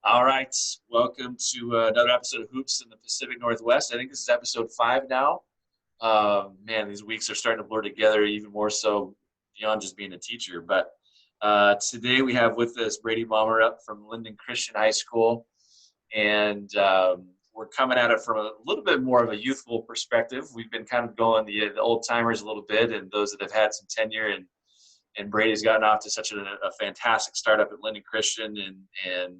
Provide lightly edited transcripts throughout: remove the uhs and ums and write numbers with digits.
All right, welcome to another episode of Hoops in the Pacific Northwest. I think this is episode 5 now. Man, these weeks are starting to blur together even more so beyond just being a teacher. But today we have with us Brady up from Lynden Christian High School, and we're coming at it from a little bit more of a youthful perspective. We've been kind of going the old timers a little bit, and those that have had some tenure, and Brady's gotten off to such a fantastic start up at Lynden Christian, and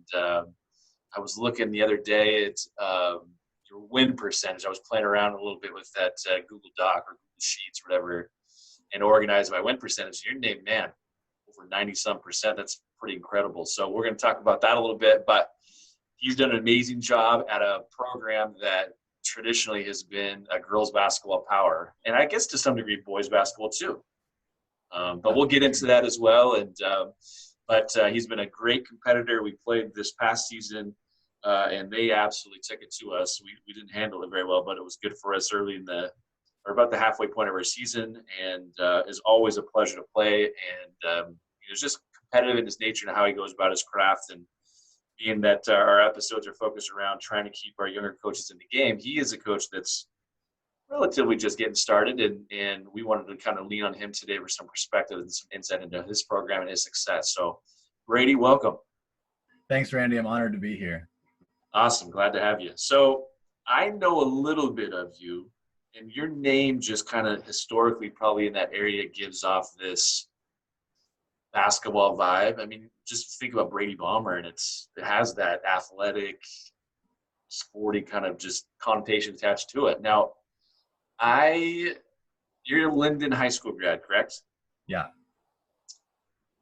I was looking the other day at your win percentage. I was playing around a little bit with that Google Doc or Google Sheets or whatever, and organized my win percentage. Your name, man, over 90-some%. That's pretty incredible. So we're going to talk about that a little bit. But he's done an amazing job at a program that traditionally has been a girls basketball power, and I guess to some degree boys basketball too. But we'll get into that as well. But he's been a great competitor. We played this past season, and they absolutely took it to us. We didn't handle it very well, but it was good for us early about the halfway point of our season. And it's always a pleasure to play. And he's just competitive in his nature and how he goes about his craft. And being that our episodes are focused around trying to keep our younger coaches in the game, he is a coach that's relatively just getting started, and we wanted to kind of lean on him today for some perspective and some insight into his program and his success. So, Brady, welcome. Thanks, Randy. I'm honored to be here. Awesome. Glad to have you. So, I know a little bit of you, and your name just kind of historically probably in that area gives off this basketball vibe. I mean, just think about Brady Bomber, and it has that athletic, sporty kind of just connotation attached to it. Now, you're a Lynden High School grad, correct? Yeah.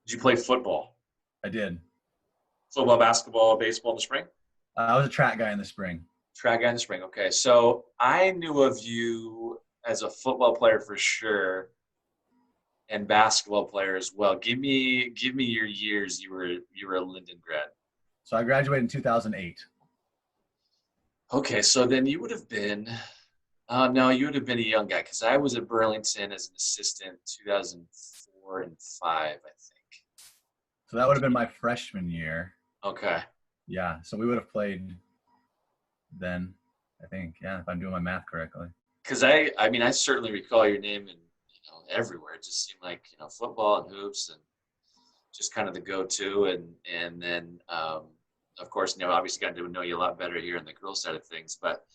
Did you play football? I did. Football, basketball, baseball in the spring? I was a track guy in the spring. Track guy in the spring, okay. So I knew of you as a football player for sure, and basketball player as well. Give me your years you were a Lynden grad. So I graduated in 2008. Okay, so then you would have been no, you would have been a young guy because I was at Burlington as an assistant 2004 and 5, I think. So that would have been my freshman year. Okay. Yeah, so we would have played then, I think, yeah, if I'm doing my math correctly. Because I mean, I certainly recall your name and everywhere. It just seemed like football and hoops and just kind of the go-to, and then of course obviously got to know you a lot better here on the girls side of things, but.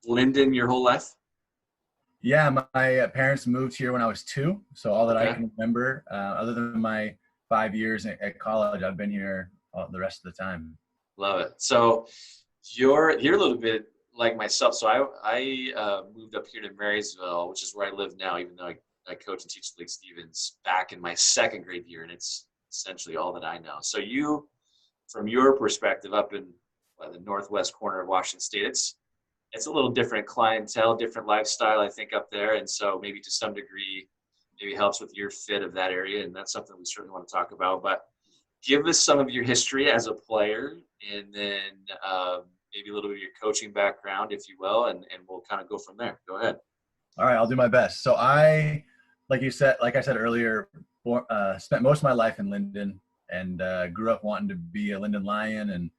Lynden your whole life? Yeah, my parents moved here when I was 2, so all that Okay. I can remember, other than my 5 years at college, I've been here the rest of the time. Love it. So you're a little bit like myself. So I moved up here to Marysville, which is where I live now, even though I coach and teach Lake Stevens, back in my 2nd grade year, and it's essentially all that I know. So you, from your perspective, up in the northwest corner of Washington State, it's a little different clientele, different lifestyle, I think, up there. And so maybe to some degree, maybe helps with your fit of that area. And that's something we certainly want to talk about. But give us some of your history as a player, and then maybe a little bit of your coaching background, if you will, and we'll kind of go from there. Go ahead. All right, I'll do my best. So like I said earlier, spent most of my life in Lynden, and grew up wanting to be a Lynden Lion, and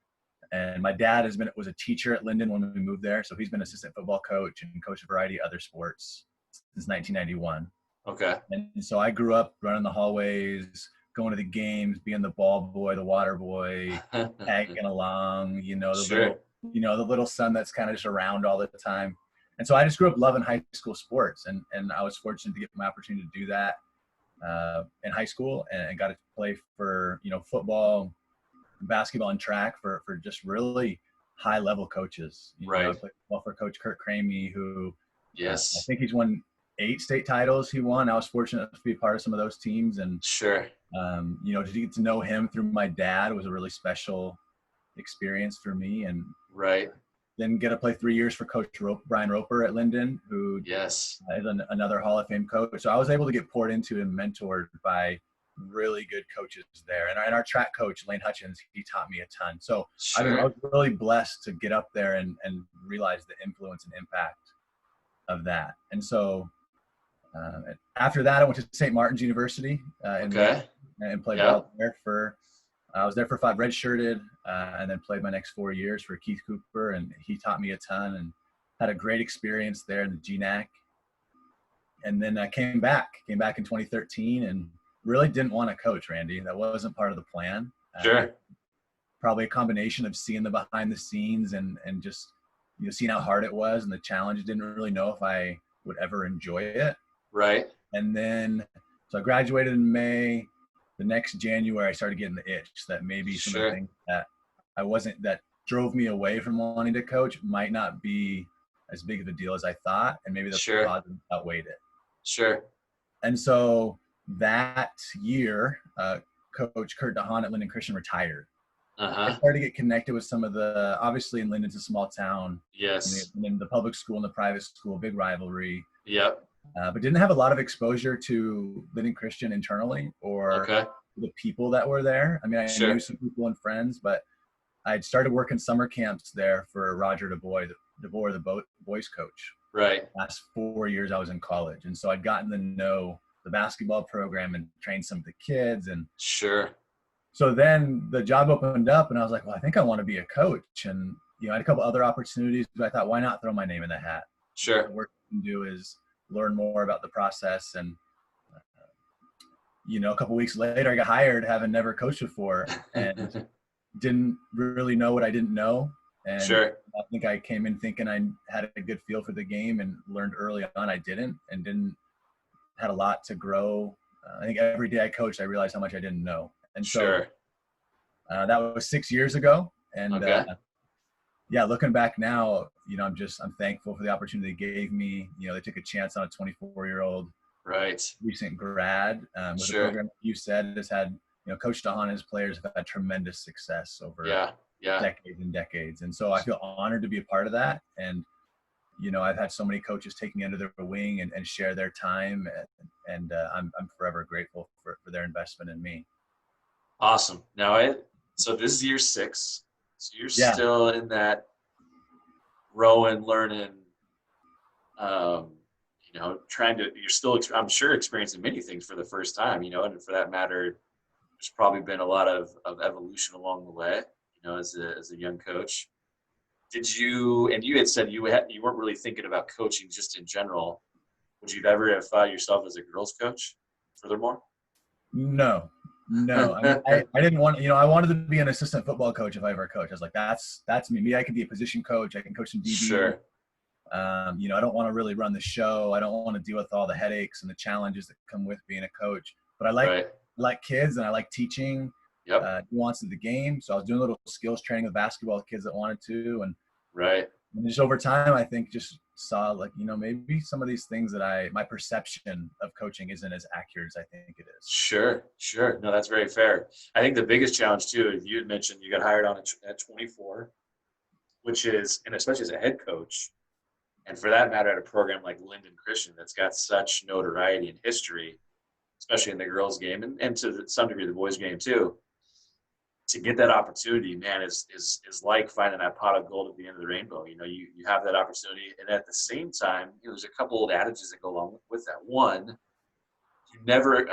my dad was a teacher at Lynden when we moved there. So he's been assistant football coach and coached a variety of other sports since 1991. Okay. And so I grew up running the hallways, going to the games, being the ball boy, the water boy, tagging along, Sure. the little son that's kind of just around all the time. And so I just grew up loving high school sports, and I was fortunate to get my opportunity to do that in high school, and got to play for, football, basketball, and track for just really high level coaches. Right. I played football for Coach Kurt Cramey, who Yes. I think he's won 8 state titles. I was fortunate to be a part of some of those teams, and Sure. to get to know him through my dad was a really special experience for me. And Right. then get to play 3 years for Coach Brian Roper at Lynden, who Yes. is another Hall of Fame coach. So I was able to get poured into and mentored by really good coaches there. And our track coach, Lane Hutchins, he taught me a ton. So Sure. I was really blessed to get up there and realize the influence and impact of that. And so after that, I went to St. Martin's University and played ball there for I was there for 5, redshirted, and then played my next 4 years for Keith Cooper, and he taught me a ton and had a great experience there in the GNAC. And then I came back in 2013 and really didn't want to coach, Randy. That wasn't part of the plan. Sure. Probably a combination of seeing the behind the scenes and just, seeing how hard it was and the challenge. Didn't really know if I would ever enjoy it. Right. And then, so I graduated in May. The next January, I started getting the itch that maybe some of the things that drove me away from wanting to coach might not be as big of a deal as I thought. And maybe the positive outweighed it. Sure. And so that year, Coach Coach DeHann at Lynden Christian retired. I started to get connected with some of the, obviously in Linden's a small town. Yes. In the public school and the private school, big rivalry. Yep. But didn't have a lot of exposure to Lynden Christian internally or the people that were there. I mean, I knew some people and friends, but I'd started working summer camps there for Roger DeBoer, the boys coach. Right. Last 4 years I was in college. And so I'd gotten to know the basketball program and trained some of the kids. And so then the job opened up and I was like, well, I think I want to be a coach. And, I had a couple other opportunities, but I thought, why not throw my name in the hat? Sure. The work you can do is learn more about the process. And, a couple weeks later, I got hired, having never coached before and didn't really know what I didn't know. And I think I came in thinking I had a good feel for the game and learned early on I didn't had a lot to grow. I think every day I coached, I realized how much I didn't know. And so that was 6 years ago. And looking back now, I'm thankful for the opportunity they gave me. They took a chance on a 24-year-old recent grad with a program you said has had, Coach DeHann and his players have had tremendous success over decades and decades. And so I feel honored to be a part of that. And, I've had so many coaches take me under their wing and share their time. And I'm forever grateful for their investment in me. Awesome. Now, so this is year 6. So you're still in that rowing, learning, you're still, I'm sure, experiencing many things for the first time, and for that matter, there's probably been a lot of evolution along the way, as a young coach. Did you, and you had said you weren't really thinking about coaching just in general. Would you ever have thought yourself as a girls coach furthermore? No. I didn't want, I wanted to be an assistant football coach if I ever coached. I was like, that's me. Me, I can be a position coach. I can coach some DB. Sure. I don't want to really run the show. I don't want to deal with all the headaches and the challenges that come with being a coach. But I like kids and I like teaching nuance of the game. So I was doing a little skills training with basketball with kids that wanted to. And just over time, I think just saw maybe some of these things that my perception of coaching isn't as accurate as I think it is. Sure. No, that's very fair. I think the biggest challenge too, you had mentioned you got hired on at 24, which is, and especially as a head coach, and for that matter, at a program like Lynden Christian that's got such notoriety and history, especially in the girls' game and to some degree the boys' game too. To get that opportunity, man, is like finding that pot of gold at the end of the rainbow. You have that opportunity, and at the same time, there's a couple old adages that go along with that. One, you never.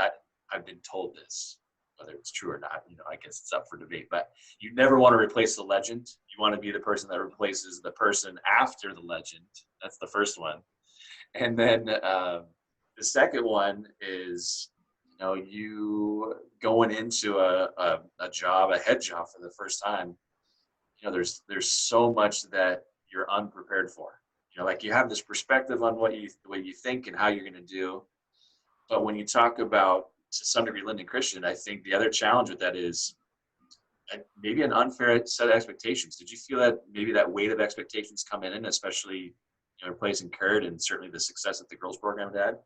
I've been told this, whether it's true or not. I guess it's up for debate. But you never want to replace the legend. You want to be the person that replaces the person after the legend. That's the first one, and then the second one is, you going into a head job for the first time, there's so much that you're unprepared for. Like you have this perspective on what you think and how you're going to do. But when you talk about, to some degree, Lynden Christian, I think the other challenge with that is maybe an unfair set of expectations. Did you feel that maybe that weight of expectations come in, especially, replacing Kurt and certainly the success that the girls program had?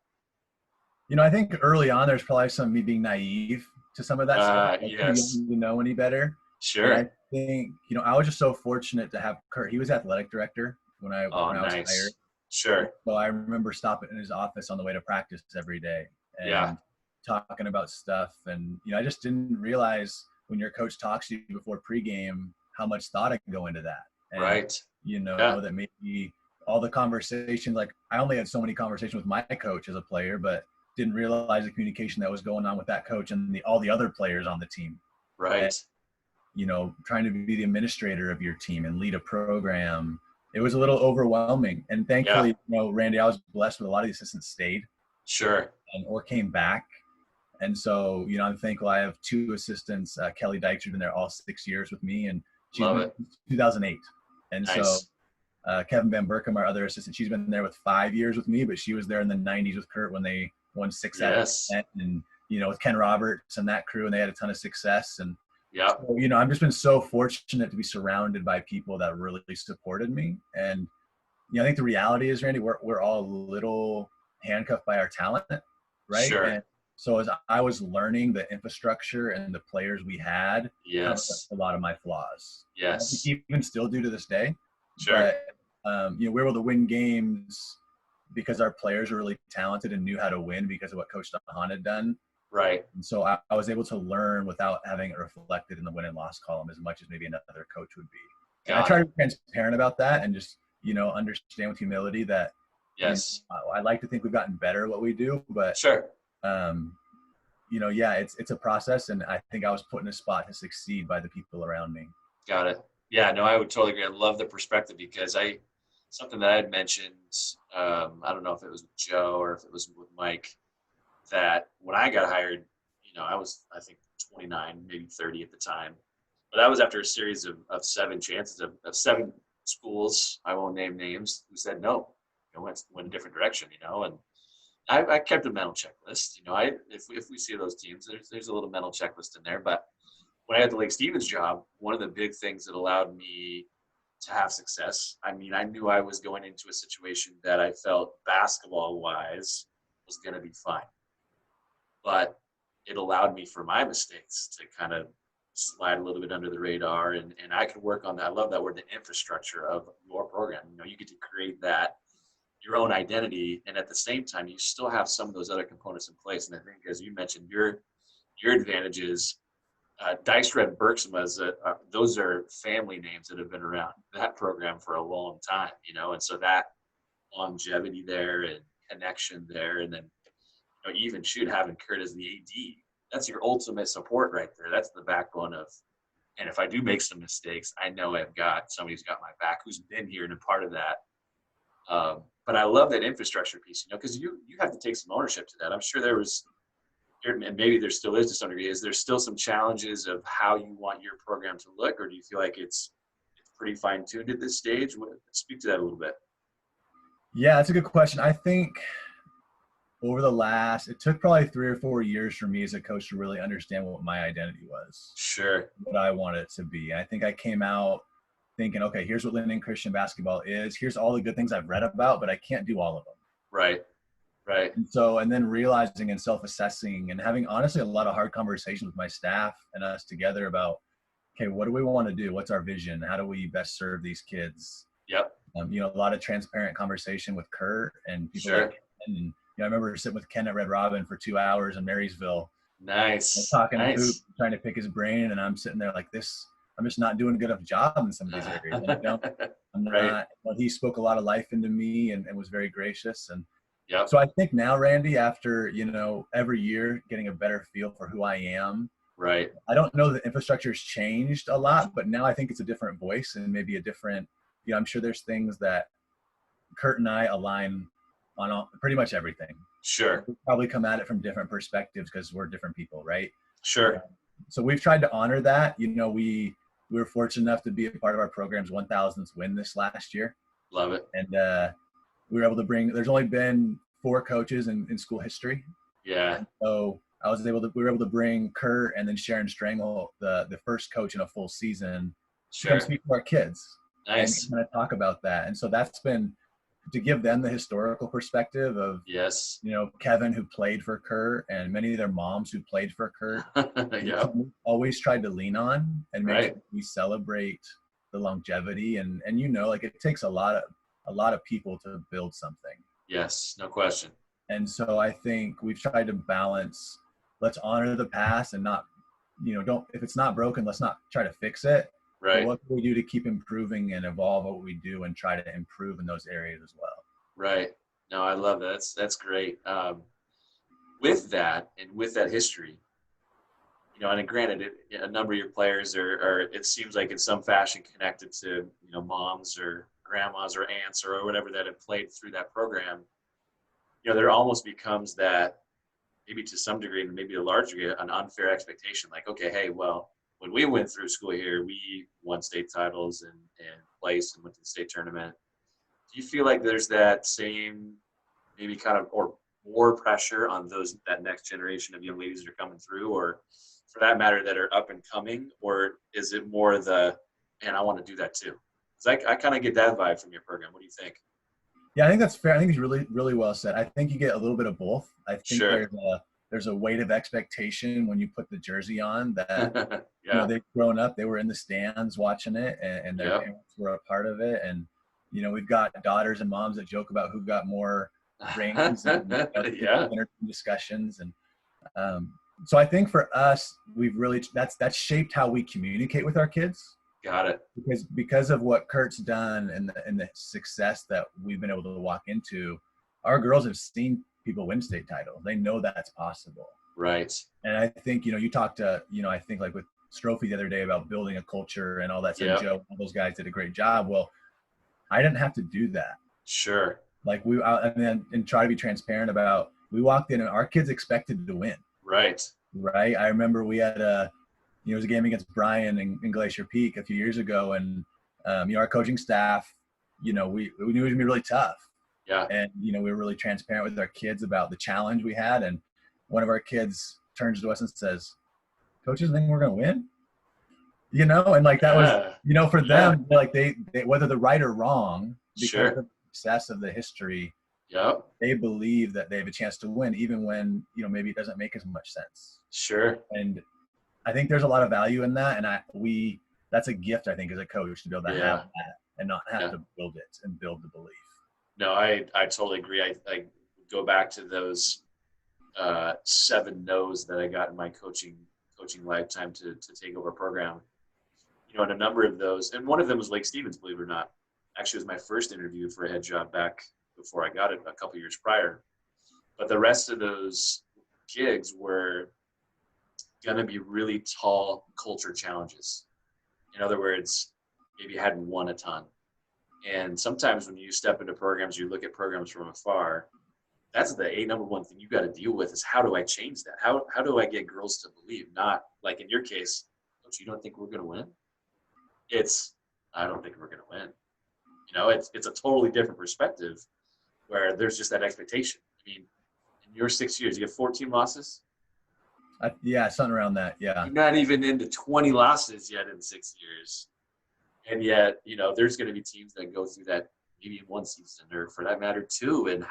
I think early on, there's probably some me being naive to some of that stuff. Yes. You didn't know any better. Sure. And I think, I was just so fortunate to have Kurt. He was athletic director when I was hired. Sure. So I remember stopping in his office on the way to practice every day and talking about stuff. And, I just didn't realize when your coach talks to you before pregame, how much thought I can go into that. And, that maybe all the conversations, like I only had so many conversations with my coach as a player, but didn't realize the communication that was going on with that coach and all the other players on the team. Right. trying to be the administrator of your team and lead a program, it was a little overwhelming. And Yeah. thankfully, Randy, I was blessed with a lot of the assistants stayed Sure. or came back. And so, I'm thankful I have two assistants. Kelly Dykes, who's been there all 6 years with me, and she's Love been it. 2008. And so Nice. Kevin Van Burkham, our other assistant, she's been there with 5 years with me, but she was there in the 90s with Kurt when they won 6 out of Yes. 10, and with Ken Roberts and that crew, and they had a ton of success. And Yeah. so, I've just been so fortunate to be surrounded by people that really supported me. And I think the reality is, Randy, we're all a little handcuffed by our talent, right? Sure. And so as I was learning the infrastructure and the players we had, Yes. a lot of my flaws. Yes. Even still do to this day. Sure. But we're able to win games because our players are really talented and knew how to win because of what Coach DeHann had done. Right. And so I was able to learn without having it reflected in the win and loss column as much as maybe another coach would be. And I try to be transparent about that and just, understand with humility that, yes, I like to think we've gotten better at what we do, but sure. It's a process, and I think I was put in a spot to succeed by the people around me. Got it. Yeah, no, I would totally agree. I love the perspective because something that I had mentioned, I don't know if it was with Joe or if it was with Mike, that when I got hired, I was, I think, 29, maybe 30 at the time. But that was after a series of 7 chances of 7 schools, I won't name names, who said no, went a different direction, and I kept a mental checklist. If we see those teams, there's a little mental checklist in there. But when I had the Lake Stevens job, one of the big things that allowed me to have success, I knew I was going into a situation that I felt basketball-wise was going to be fine. But it allowed me for my mistakes to kind of slide a little bit under the radar, and I could work on that. I love that word, the infrastructure of your program. You get to create that, your own identity, and at the same time, you still have some of those other components in place. And I think, as you mentioned, your advantages, Dijkstra, Bergsma, those are family names that have been around that program for a long time, and so that longevity there and connection there, and then even having Kurt as the AD, that's your ultimate support right there. That's the backbone of, and if I do make some mistakes, I know I've got somebody who's got my back, who's been here and a part of that. But I love that infrastructure piece, because you have to take some ownership to that. I'm sure there was, and maybe there still is to some degree, is there still some challenges of how you want your program to look, or do you feel like it's pretty fine-tuned at this stage? Speak to that a little bit. Yeah, that's a good question. I think it took probably 3 or 4 years for me as a coach to really understand what my identity was. Sure. What I wanted it to be. I think I came out thinking, okay, here's what Lynden Christian basketball is. Here's all the good things I've read about, but I can't do all of them. Right. And then realizing and self-assessing and having, honestly, a lot of hard conversations with my staff and us together about, okay, what do we want to do? What's our vision? How do we best serve these kids? Yep. A lot of transparent conversation with Kurt and people sure. like Ken. And I remember sitting with Ken at Red Robin for 2 hours in Marysville. Nice. Talking hoop, trying to pick his brain, and I'm sitting there like this. I'm just not doing a good enough job in some of these areas. I'm not. Right. He spoke a lot of life into me and was very gracious. And yep. So I think now, Randy, after every year getting a better feel for who I am. Right. I don't know that infrastructure has changed a lot, but now I think it's a different voice and maybe a different. I'm sure there's things that Kurt and I align on pretty much everything. Sure. We'll probably come at it from different perspectives because we're different people, right? Sure. So we've tried to honor that. We were fortunate enough to be a part of our program's 1,000th win this last year. Love it. And we were able to there's only been 4 coaches in school history. Yeah. And so we were able to bring Kurt and then Sharon Strangle, the first coach in a full season, to come speak to our kids. Nice. And kind of talk about that. And so that's been to give them the historical perspective of, yes, Kevin, who played for Kurt, and many of their moms who played for Kurt. Yep. Always tried to lean on and make right. sure we celebrate the longevity. And it takes a lot of people to build something. Yes, no question. And so I think we've tried to balance, let's honor the past and not, if it's not broken, let's not try to fix it. Right. But what can we do to keep improving and evolve what we do and try to improve in those areas as well? Right. No, I love that. That's great. With that and with that history, and granted, a number of your players are, it seems like in some fashion connected to, moms or grandmas or aunts or whatever that have played through that program. There almost becomes that, maybe to some degree, and maybe a large degree, an unfair expectation. Like, okay, hey, well, when we went through school here, we won state titles and placed and went to the state tournament. Do you feel like there's that same, maybe kind of, or more pressure on that next generation of young ladies that are coming through, or for that matter, that are up and coming? Or is it more man, I want to do that too? Because I kind of get that vibe from your program. What do you think? Yeah, I think that's fair. I think it's really, really well said. I think you get a little bit of both. I think Sure. there's a weight of expectation when you put the jersey on that, Yeah. they've grown up, they were in the stands watching it, and their Yep. parents were a part of it. And, we've got daughters and moms that joke about who got more rings and Yeah. discussions. And so I think for us, we've really, that's shaped how we communicate with our kids. Got it. Because of what Kurt's done and the success that we've been able to walk into, our girls have seen people win state titles. They know that's possible. Right. And I think, you talked to, I think like with Strophy the other day about building a culture and all that stuff. Yep. Joe, all those guys did a great job. Well, I didn't have to do that. Sure. Like and try to be transparent about, we walked in and our kids expected to win. Right. Right. I remember we had it was a game against Bryan in Glacier Peak a few years ago. And, our coaching staff, we knew it was going to be really tough. Yeah. And, we were really transparent with our kids about the challenge we had. And one of our kids turns to us and says, "Coaches think we're going to win?" And like that was, for them, like they whether they're right or wrong, because of the success of the history, yep, they believe that they have a chance to win, even when, maybe it doesn't make as much sense. Sure. And I think there's a lot of value in that. And that's a gift, I think, as a coach, to be able to have that and not have to build it and build the belief. No, I totally agree. I go back to those 7 no's that I got in my coaching lifetime to take over a program. And a number of those, and one of them was Lake Stevens, believe it or not. Actually, it was my first interview for a head job back before I got it a couple years prior. But the rest of those gigs were going to be really tall culture challenges. In other words, maybe you hadn't won a ton. And sometimes when you step into programs, you look at programs from afar, that's the number one thing you got to deal with is, how do I change that? How do I get girls to believe? Not like in your case, Coach, you don't think we're going to win? It's, I don't think we're going to win. It's a totally different perspective where there's just that expectation. I mean, in your 6 years, you have 14 losses? Yeah, something around that. Yeah. You're not even into 20 losses yet in 6 years. And yet, there's going to be teams that go through that maybe in one season, or for that matter, 2. And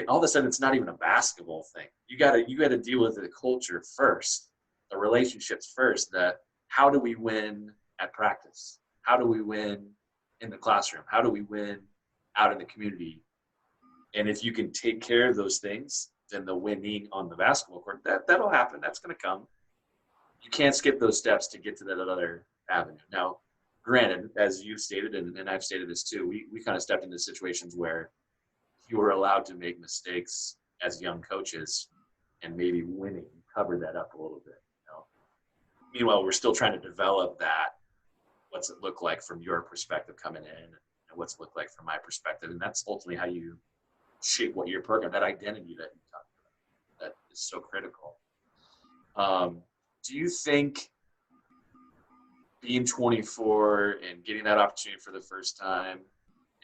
all of a sudden, it's not even a basketball thing. You got to deal with the culture first, the relationships first. That how do we win at practice? How do we win in the classroom? How do we win out in the community? And if you can take care of those things, then the winning on the basketball court, that'll happen. That's going to come. You can't skip those steps to get to that other avenue. Now, granted, as you've stated, and I've stated this too, we kind of stepped into situations where you were allowed to make mistakes as young coaches, and maybe winning covered that up a little bit. Meanwhile, we're still trying to develop that. What's it look like from your perspective coming in, and what's it look like from my perspective? And that's ultimately how you shape what your program, that identity that you talked about, that is so critical. Do you think being 24 and getting that opportunity for the first time,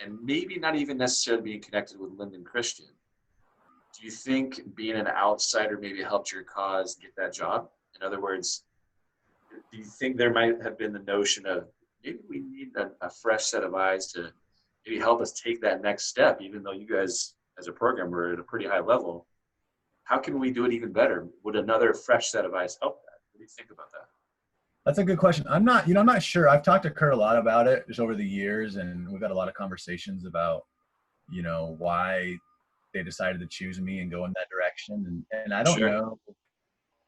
and maybe not even necessarily being connected with Lynden Christian, do you think being an outsider maybe helped your cause get that job? In other words, do you think there might have been the notion of, maybe we need a fresh set of eyes to maybe help us take that next step, even though you guys as a program are at a pretty high level? How can we do it even better? Would another fresh set of eyes help that? What do you think about that? That's a good question. I'm not sure. I've talked to Kurt a lot about it just over the years, and we've had a lot of conversations about, why they decided to choose me and go in that direction. And I don't know.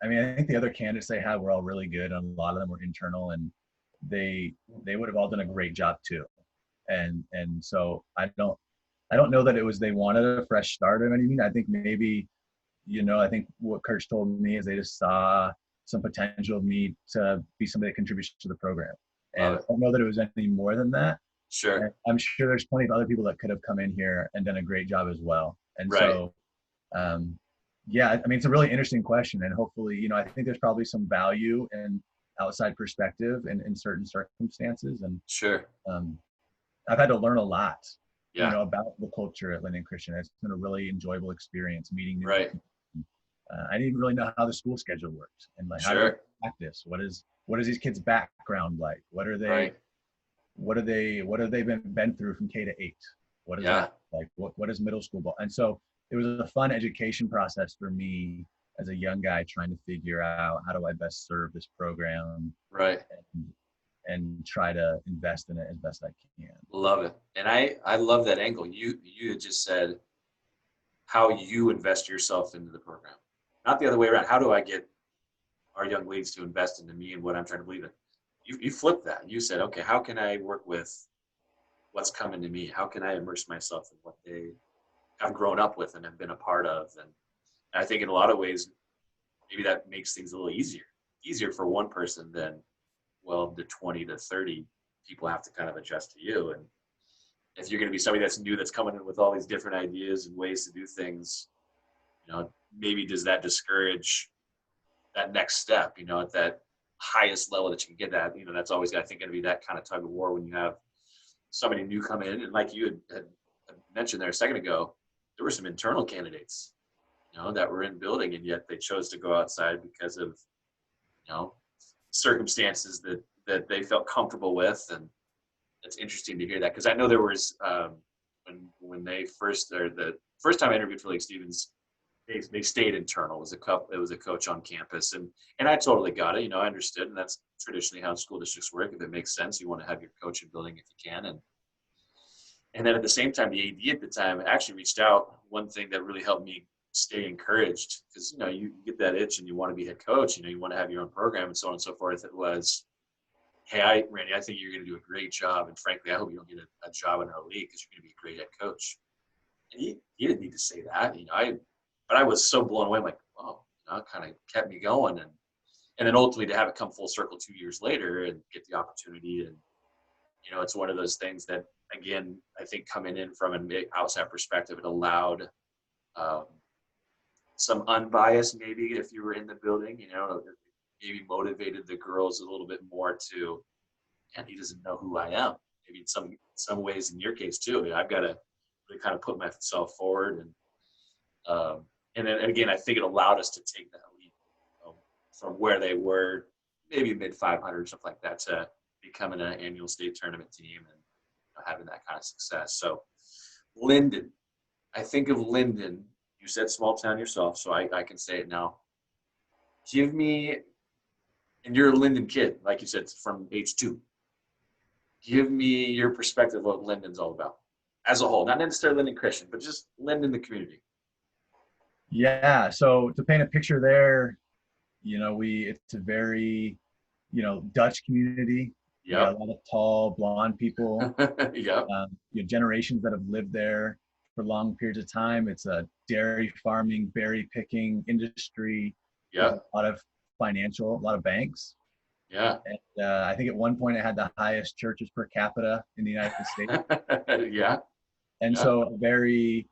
I mean, I think the other candidates they had were all really good, and a lot of them were internal, and they would have all done a great job too. And so I don't know that it was they wanted a fresh start or anything. I think maybe, I think what Kurt's told me is they just saw some potential of me to be somebody that contributes to the program. And Love I it. don't know that it was any more than that. And Sure. I'm sure there's plenty of other people that could have come in here and done a great job as well. And Right. so, yeah, I mean, it's a really interesting question. And hopefully, I think there's probably some value in outside perspective in certain circumstances. And Sure. I've had to learn a lot, Yeah. about the culture at Lynden Christian. It's been a really enjoyable experience meeting new Right. people. I didn't even really know how the school schedule worked and like how do we Sure. practice. What is these kids' background like? What are they? Right. What have they been through from K-8? What is Yeah. that like? What is middle school ball? And so it was a fun education process for me as a young guy trying to figure out how do I best serve this program Right. and try to invest in it as best I can. Love it. And I love that angle. You had just said how you invest yourself into the program, not the other way around. How do I get our young leads to invest into me and what I'm trying to believe in? You flipped that. You said, okay, how can I work with what's coming to me? How can I immerse myself in what they have grown up with and have been a part of? And I think in a lot of ways, maybe that makes things a little easier for one person than, well, the 20 to 30 people have to kind of adjust to you. And if you're going to be somebody that's new, that's coming in with all these different ideas and ways to do things, maybe does that discourage that next step, at that highest level that you can get at, that's always, I think, going to be that kind of tug of war when you have somebody new come in. And like you had mentioned there a second ago, there were some internal candidates, that were in building, and yet they chose to go outside because of, circumstances that they felt comfortable with. And it's interesting to hear that, because I know there was when they the first time I interviewed for Lake Stevens, they stayed internal. It was a coach on campus, and I totally got it. I understood, and that's traditionally how school districts work. If it makes sense, you want to have your coach in building if you can. And then at the same time, the AD at the time actually reached out. One thing that really helped me stay encouraged, because you get that itch and you want to be head coach. You want to have your own program and so on and so forth. It was, hey, Randy, I think you're going to do a great job, and frankly, I hope you don't get a job in our league because you're going to be a great head coach. And he didn't need to say that, but I was so blown away. I'm like, wow, it kind of kept me going, and then ultimately to have it come full circle 2 years later and get the opportunity, and it's one of those things that, again, I think coming in from an outside perspective, it allowed some unbiased, maybe if you were in the building, maybe motivated the girls a little bit more to, and he doesn't know who I am. Maybe in some ways, in your case too, I've got to really kind of put myself forward, and then again, I think it allowed us to take that leap from where they were, maybe mid 500, something like that, to becoming an annual state tournament team and having that kind of success. So Lynden, I think of Lynden, you said small town yourself, so I can say it now. Give me, and you're a Lynden kid, like you said, from age 2. Give me your perspective of what Lynden's all about as a whole, not necessarily Lynden Christian, but just Lynden, the community. Yeah. So to paint a picture there, it's a very, Dutch community. You got a lot of tall, blonde people. Yeah. Generations that have lived there for long periods of time. It's a dairy farming, berry picking industry. Yeah. A lot of banks. Yeah. And I think at one point it had the highest churches per capita in the United States. Yeah. And so a very,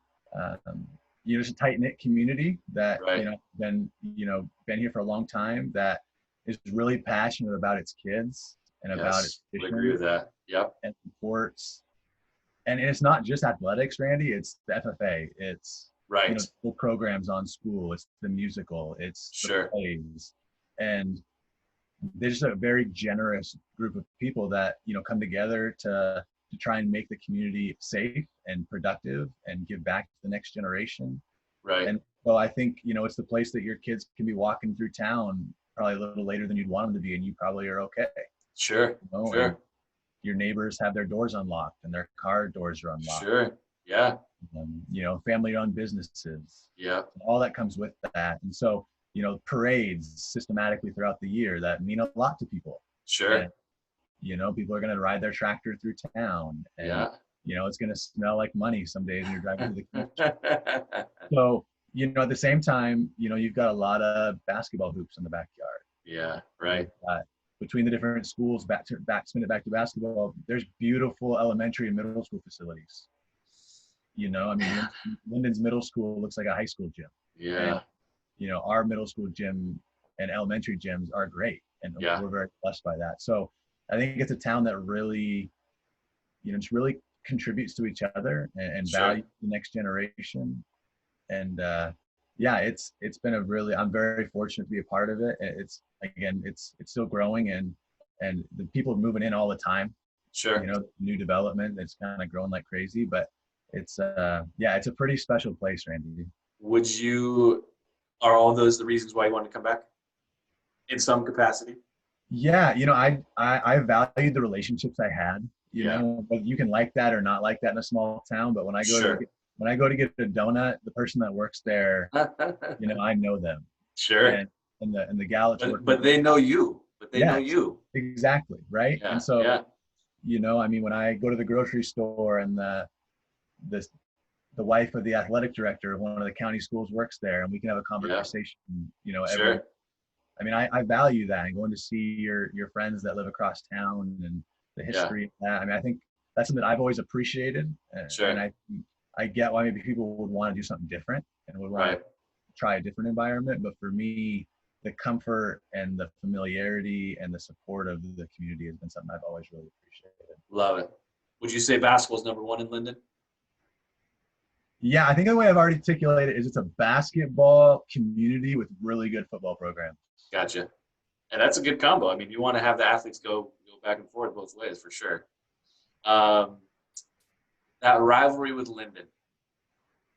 just a tight knit community that, right. been here for a long time, that is really passionate about its kids and about its I agree with that. Yep. and supports. And it's not just athletics, Randy. It's the FFA. It's right. The programs on school. It's the musical. It's the plays. And there's just a very generous group of people that come together to try and make the community safe and productive and give back to the next generation. Right. And so I think it's the place that your kids can be walking through town probably a little later than you'd want them to be, and you probably are okay. Sure. Sure. Your neighbors have their doors unlocked and their car doors are unlocked. Sure. Yeah. Family-owned businesses. Yeah. All that comes with that. And so, parades systematically throughout the year that mean a lot to people. Sure. And, people are going to ride their tractor through town, and it's going to smell like money some days when you're driving through the country. So, at the same time, you've got a lot of basketball hoops in the backyard. Yeah. Right. Between the different schools, spin it back to basketball, there's beautiful elementary and middle school facilities. You know, I mean, Lynden's middle school looks like a high school gym. And, Yeah. you know, our middle school gym and elementary gyms are great. And Yeah. we're very blessed by that. So I think it's a town that really, you know, just really contributes to each other and Sure. values the next generation. And yeah, it's been a really, I'm very fortunate to be a part of it. It's, again, it's still growing, and the people are moving in all the time. Sure. You know, new development that's kind of growing like crazy, but it's yeah, it's a pretty special place, Randy. Are all those the reasons why you want to come back in some capacity? Yeah, you know, I valued the relationships I had, you Yeah. know, but you can like that or not like that in a small town. But when I go Sure. to get a donut, the person that works there, you know, I know them. Sure. And the gal that's working. But they know you. But they know Yes, you. exactly, right? Yeah. And so, Yeah. you know, I mean, when I go to the grocery store and the wife of the athletic director of one of the county schools works there, and we can have a conversation, you know, Sure. I mean, I value that, and going to see your friends that live across town and the history of that. I mean, I think that's something I've always appreciated, Sure. and I get why maybe people would want to do something different and would want to try a different environment. But for me, the comfort and the familiarity and the support of the community has been something I've always really appreciated. Love it. Would you say basketball is number one in Lynden? Yeah, I think the way I've already articulated it is it's a basketball community with really good football programs. Gotcha. And that's a good combo. I mean, you want to have the athletes go back and forth both ways for sure. That rivalry with Lynden,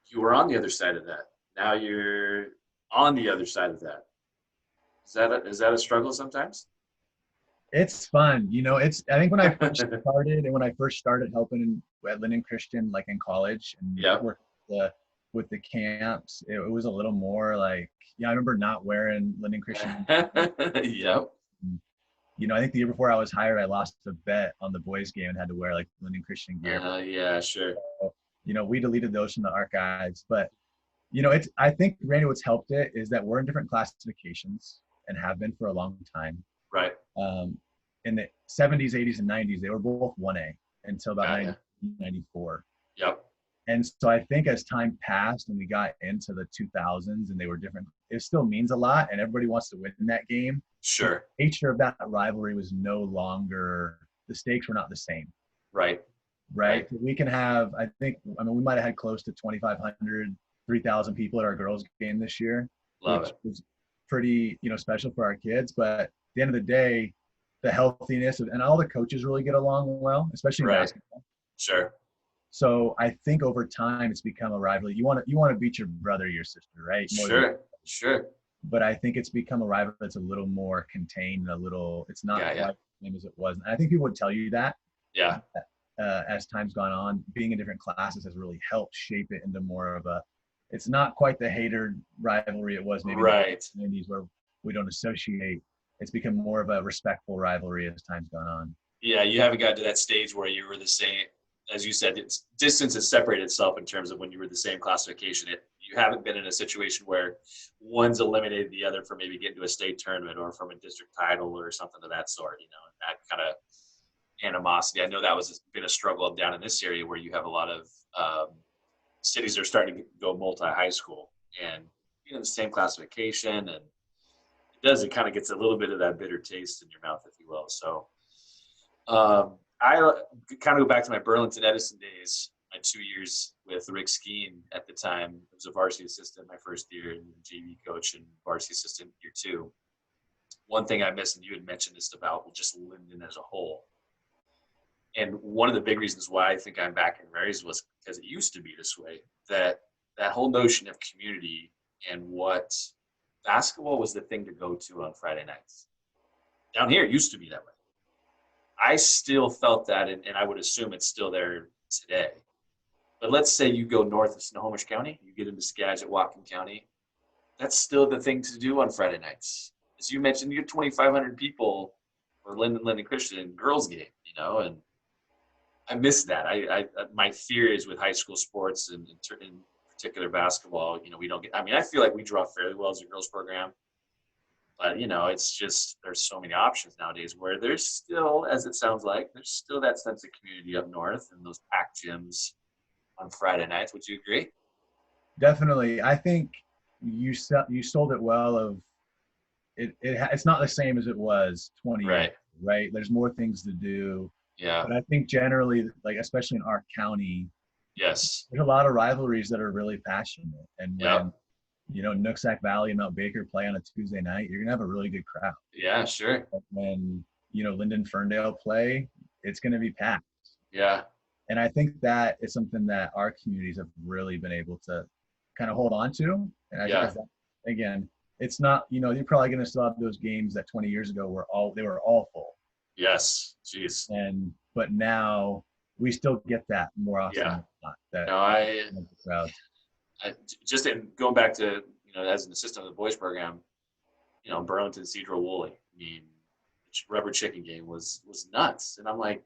you were on the other side of that. Now you're on the other side of that. Is that a struggle sometimes? It's fun, you know. It's, I think when I first started helping at Lynden Christian, like in college, and worked with the camps, it was a little more like, yeah, I remember not wearing Lynden Christian. Yep. You know, I think the year before I was hired, I lost a bet on the boys game and had to wear like Lynden Christian gear. Yeah, sure. So, you know, we deleted those from the archives, but you know, I think, Randy, what's helped it is that we're in different classifications and have been for a long time. Right. In the 70s, 80s, and 90s, they were both 1A until about 1994. Yep. And so I think as time passed and we got into the 2000s and they were different, it still means a lot, and everybody wants to win that game. Sure. The nature of that rivalry was no longer, the stakes were not the same. Right. We can have, I mean, we might have had close to 2,500, 3,000 people at our girls' game this year. Love it. Was pretty, you know, special for our kids. But at the end of the day, the healthiness and all the coaches really get along well, especially in basketball. Sure. So I think over time it's become a rivalry. You want to beat your brother or your sister, right? Sure. But I think it's become a rivalry that's a little more contained, it's not quite the same as it was. And I think people would tell you that. Yeah. As time's gone on, being in different classes has really helped shape it into more of it's not quite the hater rivalry it was maybe in the 90s where we don't associate. It's become more of a respectful rivalry as time's gone on. Yeah, you haven't gotten to that stage where you were the same, as you said, distance has separated itself in terms of when you were the same classification. You haven't been in a situation where one's eliminated the other for maybe getting to a state tournament or from a district title or something of that sort, you know, and that kind of animosity. I know that been a struggle down in this area where you have a lot of cities are starting to go multi-high school and, you know, the same classification, and it kind of gets a little bit of that bitter taste in your mouth, if you will. So I kind of go back to my Burlington Edison days, my 2 years with Rick Skeen at the time. I was a varsity assistant my first year and JV coach and varsity assistant year 2. One thing I missed, and you had mentioned this about just Lynden as a whole. And one of the big reasons why I think I'm back in Mary's was because it used to be this way, that whole notion of community and what basketball was the thing to go to on Friday nights. Down here, it used to be that way. I still felt that, and I would assume it's still there today. But let's say you go north of Snohomish County, you get into Skagit, Whatcom County. That's still the thing to do on Friday nights. As you mentioned, you get 2,500 people for Lynden Christian girls game, you know, and I miss that. My fear is with high school sports and in particular basketball, you know, we don't get, I mean, I feel like we draw fairly well as a girls program. But, it's just there's so many options nowadays where there's still, as it sounds like, there's still that sense of community up north and those packed gyms on Friday nights. Would you agree? Definitely. I think you sold it well of it's not the same as it was 20 years, Right. right? There's more things to do. Yeah. But I think generally, like especially in our county, Yes. there's a lot of rivalries that are really passionate. And when, Yep. Nooksack Valley and Mount Baker play on a Tuesday night, you're gonna have a really good crowd. Yeah, sure. But when, Lynden Ferndale play, it's gonna be packed. Yeah. And I think that is something that our communities have really been able to kind of hold on to. And I think Yeah. that's, again, it's not, you're probably going to still have those games that 20 years ago they were all full. Yes. Jeez. But now we still get that more often Yeah. than not, that No, crowds. just in going back to, as an assistant of the boys program, Burlington, Cedro Woolley. I mean, the rubber chicken game was nuts. And I'm like,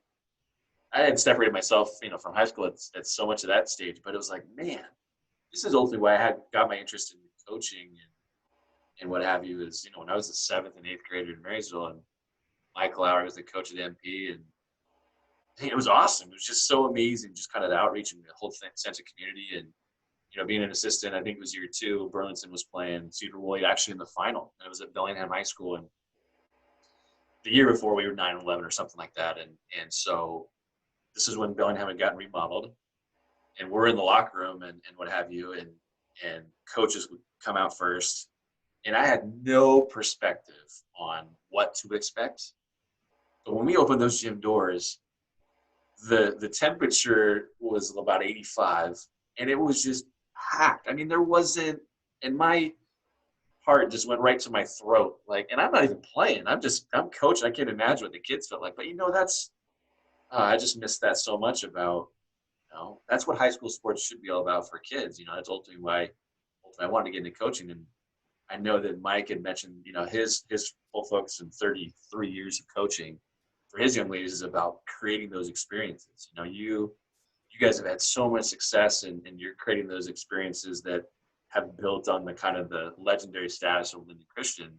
I had separated myself, from high school at so much of that stage, but it was like, man, this is ultimately why I got my interest in coaching and what have you is, when I was a 7th and 8th grader in Marysville and Mike Lowry was the coach at MP and it was awesome. It was just so amazing, just kind of the outreach and the whole sense of community and, being an assistant, I think it was year 2, Burlington was playing Cedar Woolley actually in the final and it was at Bellingham High School. And the year before we were 9-11 or something like that. And so this is when Bellingham had gotten remodeled and we're in the locker room and what have you. And coaches would come out first. And I had no perspective on what to expect. But when we opened those gym doors, the temperature was about 85 and it was just packed. I mean, there wasn't, and my heart just went right to my throat. Like, and I'm not even playing. I'm coaching. I can't imagine what the kids felt like. But that's, I just missed that so much about, that's what high school sports should be all about for kids. That's ultimately why I wanted to get into coaching. And I know that Mike had mentioned, his full focus in 33 years of coaching for his young ladies is about creating those experiences. You guys have had so much success and you're creating those experiences that have built on the kind of the legendary status of Lynden Christian.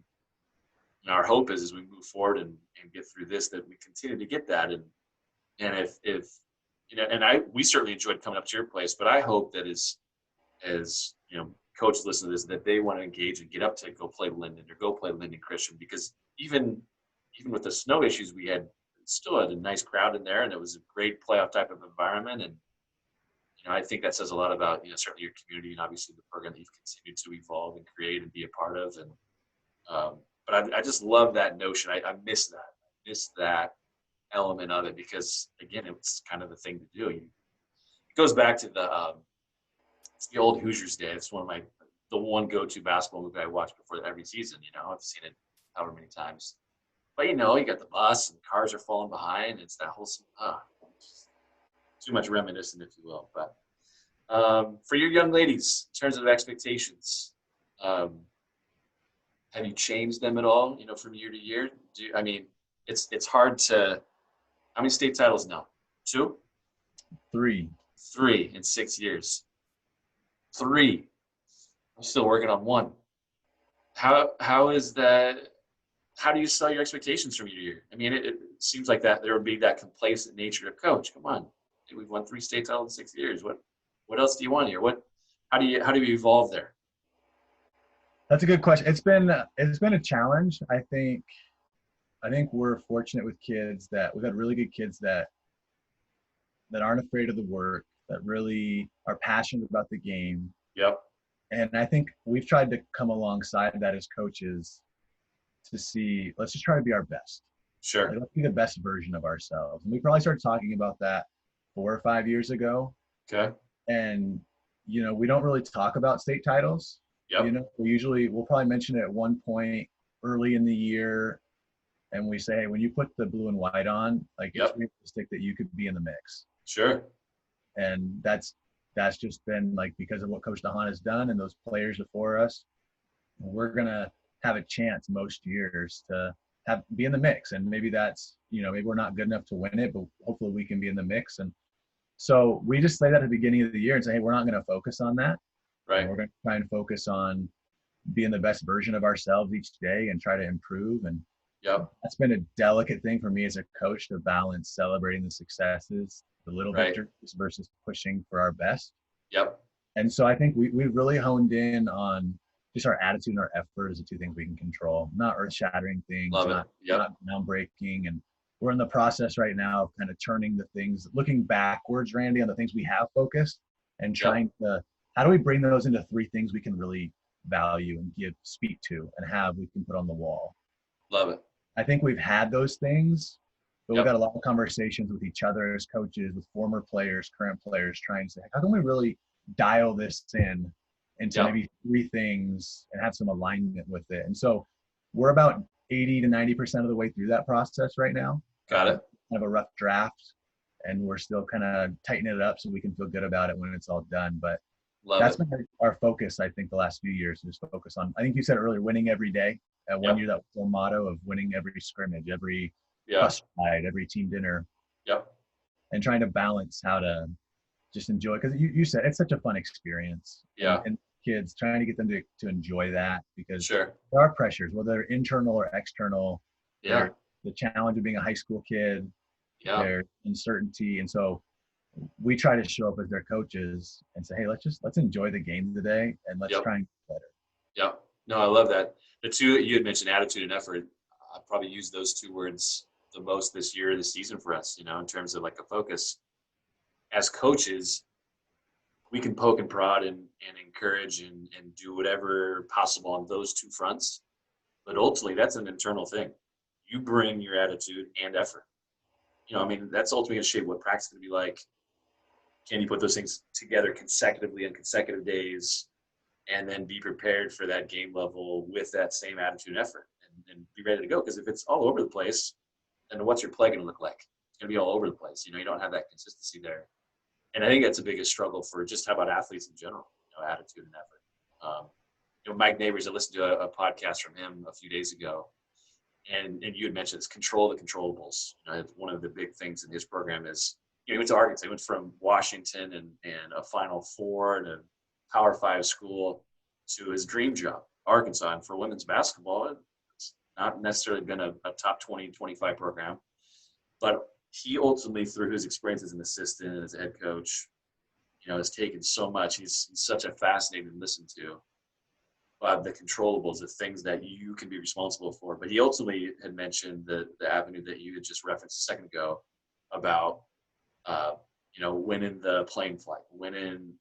And our hope is as we move forward and get through this, that we continue to get that. And if and we certainly enjoyed coming up to your place, but I hope that as coaches listen to this, that they want to engage and get up to go play Lynden or go play Lynden Christian, because even with the snow issues we had, still had a nice crowd in there and it was a great playoff type of environment. And, I think that says a lot about, certainly your community and obviously the program that you've continued to evolve and create and be a part of. And, but I just love that notion. I miss that. I miss that element of it because, again, it's kind of the thing to do. It goes back to it's the old Hoosiers day. It's the one go-to basketball movie I watch before every season. I've seen it however many times. But, you got the bus and the cars are falling behind. It's that whole too much reminiscent, if you will. But for your young ladies, in terms of expectations, have you changed them at all, from year to year? It's hard to – how many state titles now? 2? 3. 3 in 6 years. 3. I'm still working on 1. How is that – how do you sell your expectations from year to year? I mean, it seems like that there would be that complacent nature of coach. Come on. We've won 3 state titles in 6 years. What else do you want here? How do you evolve there? That's a good question. It's been a challenge. I think we're fortunate with kids that we've had really good kids that aren't afraid of the work, that really are passionate about the game. Yep. And I think we've tried to come alongside that as coaches to see, let's just try to be our best. Sure. Like, let's be the best version of ourselves. And we probably started talking about that 4 or 5 years ago. Okay. And, we don't really talk about state titles. Yep. We'll probably mention it at one point early in the year. And we say, hey, when you put the blue and white on, like, Yep. it's realistic that you could be in the mix. Sure. And that's just been like, because of what Coach DeHann has done and those players before us, we're going to have a chance most years to be in the mix. And maybe that's, maybe we're not good enough to win it, but hopefully we can be in the mix. And so we just say that at the beginning of the year and say, hey, we're not going to focus on that. Right. We're going to try and focus on being the best version of ourselves each day and try to improve. And Yep. that's been a delicate thing for me as a coach, to balance celebrating the successes, the little Right. victories, versus pushing for our best. Yep. And so I think we've really honed in on just our attitude and our effort as the two things we can control, not earth shattering things, Love it. Yep. not groundbreaking. And we're in the process right now of kind of turning the things, looking backwards, Randy, on the things we have focused, and trying to, how do we bring those into three things we can really value and speak to, and we can put on the wall. Love it. I think we've had those things, but we've Yep. got a lot of conversations with each other as coaches, with former players, current players, trying to say, how can we really dial this in into Yep. maybe three things and have some alignment with it? And so we're about 80 to 90% of the way through that process right now. Got it. Kind of a rough draft, and we're still kind of tightening it up so we can feel good about it when it's all done. But Love that's it. been our focus, I think, the last few years, is focus on, I think you said earlier, winning every day. One year, that was our motto of winning every scrimmage, every bus ride, every team dinner. Yep. And trying to balance how to just enjoy, because you said it's such a fun experience. Yeah. And kids, trying to get them to enjoy that, because Sure. there are pressures, whether they're internal or external. Yeah. The challenge of being a high school kid, Yeah. there's uncertainty. And so we try to show up as their coaches and say, hey, let's enjoy the game today, and let's try and get better. Yeah. No, I love that. The two you had mentioned, attitude and effort, I probably used those two words the most this season for us, in terms of like a focus. As coaches, we can poke and prod and encourage and do whatever possible on those two fronts. But ultimately, that's an internal thing. You bring your attitude and effort. That's ultimately going to shape what practice is going to be like. Can you put those things together consecutively on consecutive days, and then be prepared for that game level with that same attitude and effort, and be ready to go? Because if it's all over the place, then what's your play going to look like? It's going to be all over the place. You don't have that consistency there. And I think that's the biggest struggle for just how about athletes in general, attitude and effort. Mike Neighbors, I listened to a podcast from him a few days ago, and you had mentioned this, control the controllables. One of the big things in his program is, he went to Arkansas. He went from Washington and a Final Four and a Power 5 school to his dream job, Arkansas. And for women's basketball, it's not necessarily been a top 20, 25 program. But he ultimately, through his experience as an assistant and as a head coach, has taken so much. He's such a fascinating to listen to. The controllables, the things that you can be responsible for. But he ultimately had mentioned the avenue that you had just referenced a second ago about, winning the plane flight, winning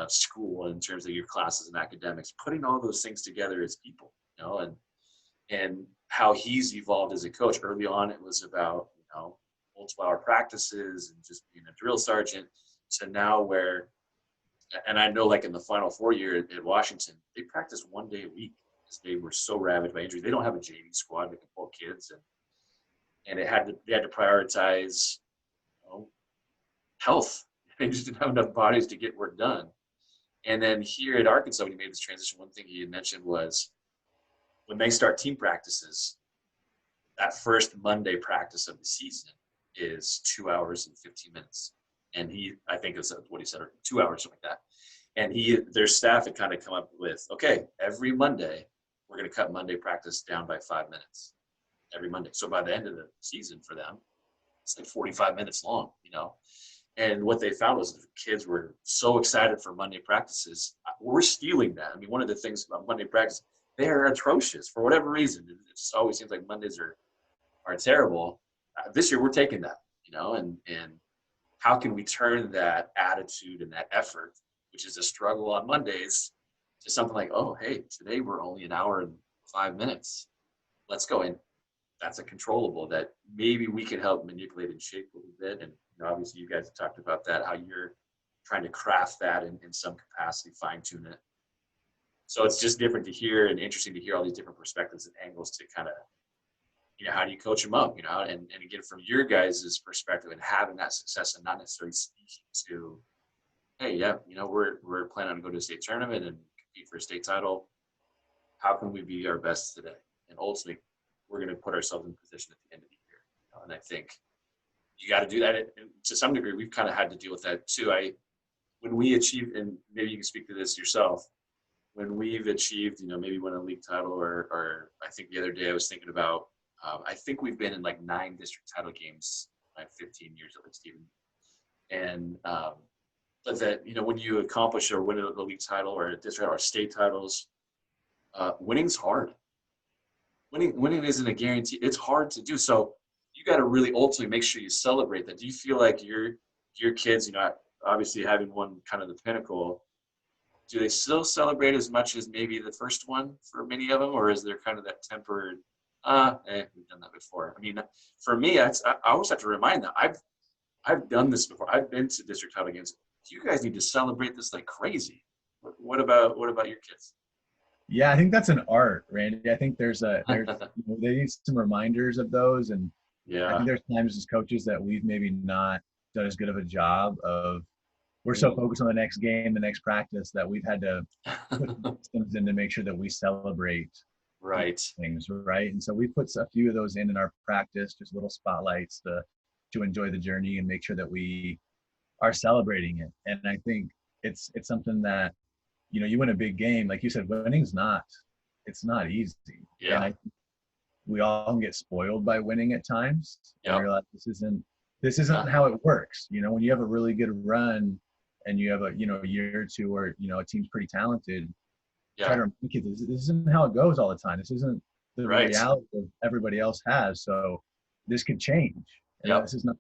school in terms of your classes and academics, putting all those things together as people, and how he's evolved as a coach. Early on, it was about, multiple hour practices and just being a drill sergeant, to now where, and I know like in the Final Four year at Washington, they practiced 1 day a week because they were so ravaged by injuries. They don't have a JV squad that can pull kids, and they had to prioritize, health. They just didn't have enough bodies to get work done. And then here at Arkansas, when he made this transition, one thing he had mentioned was, when they start team practices, that first Monday practice of the season is 2 hours and 15 minutes. And I think it's what he said, or 2 hours, something like that. And their staff had kind of come up with, okay, every Monday, we're going to cut Monday practice down by 5 minutes every Monday. So by the end of the season for them, it's like 45 minutes long, And what they found was the kids were so excited for Monday practices. We're stealing that. One of the things about Monday practice, they are atrocious for whatever reason. It just always seems like Mondays are terrible. This year, we're taking that, and how can we turn that attitude and that effort, which is a struggle on Mondays, to something like, oh, hey, today we're only an hour and 5 minutes. Let's go in. That's a controllable that maybe we can help manipulate and shape a little bit. And obviously you guys have talked about that, how you're trying to craft that in some capacity, fine tune it. So it's just different to hear and interesting to hear all these different perspectives and angles to kind of, how do you coach them up, and again, from your guys' perspective and having that success and not necessarily speaking to, hey, yeah, we're planning on going to a state tournament and compete for a state title. How can we be our best today? And ultimately, we're going to put ourselves in position at the end of the year. And I think you got to do that. And to some degree, we've kind of had to deal with that too. When we achieve, and maybe you can speak to this yourself, when we've achieved, maybe win a league title, or I think the other day I was thinking about, I think we've been in like 9 district title games in my 15 years at Stephen. And but that, when you accomplish or win a league title or a district or state titles, winning's hard. Winning isn't a guarantee. It's hard to do. So you got to really ultimately make sure you celebrate that. Do you feel like your kids, obviously having won kind of the pinnacle, do they still celebrate as much as maybe the first one for many of them, or is there kind of that tempered, we've done that before? I mean, for me, I always have to remind them, I've done this before. I've been to district title games. You guys need to celebrate this like crazy. What about your kids? Yeah, I think that's an art, Randy. I think there's they need some reminders of those, and I think there's times as coaches that we've maybe not done as good of a job of. We're so focused on the next game, the next practice, that we've had to put systems in to make sure that we celebrate things, right? And so we put a few of those in our practice, just little spotlights to enjoy the journey and make sure that we are celebrating it. And I think it's something that, you win a big game, like you said, winning's it's not easy. Yeah. And I think we all can get spoiled by winning at times and realize this isn't how it works. When you have a really good run and you have a year or two where a team's pretty talented, try to remind kids this isn't how it goes all the time. This isn't the reality that everybody else has. So this could change. And this is not.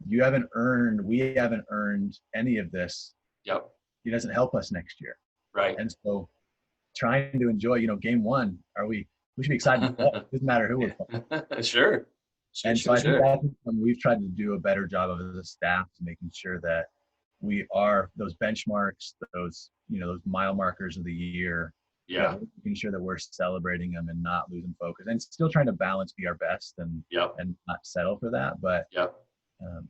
We haven't earned any of this. Yep. It doesn't help us next year. Right. And so trying to enjoy, game one, we should be excited. It doesn't matter who we're playing. Sure. And so I think that's when we've tried to do a better job of as a staff to making sure that we are those benchmarks, those mile markers of the year. Yeah. Making sure that we're celebrating them and not losing focus, and still trying to balance, be our best, and not settle for that. But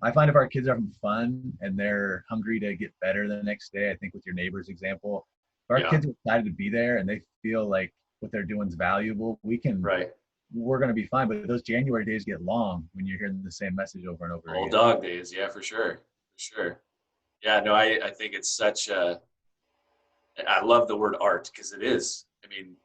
I find if our kids are having fun and they're hungry to get better the next day, I think with your neighbor's example, if our kids are excited to be there and they feel like what they're doing is valuable, we're going to be fine. But those January days get long when you're hearing the same message over and over again. Old dog days. Yeah, for sure. Yeah, no, I think it's such I love the word art, because it is. I mean,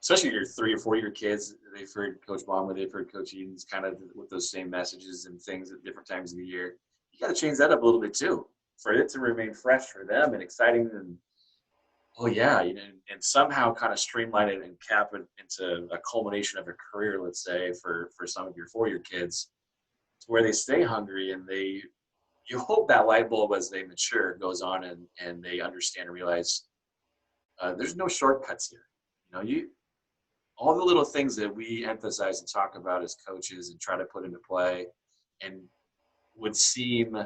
especially your 3 or 4 year kids, they've heard Coach Baumler, they've heard Coach Eden's kind of with those same messages and things at different times of the year. You got to change that up a little bit too, for it to remain fresh for them and exciting, and and somehow kind of streamline it and cap it into a culmination of a career, let's say, for some of your 4 year kids, to where they stay hungry, and you hope that light bulb as they mature goes on and they understand and realize there's no shortcuts here. All the little things that we emphasize and talk about as coaches and try to put into play and would seem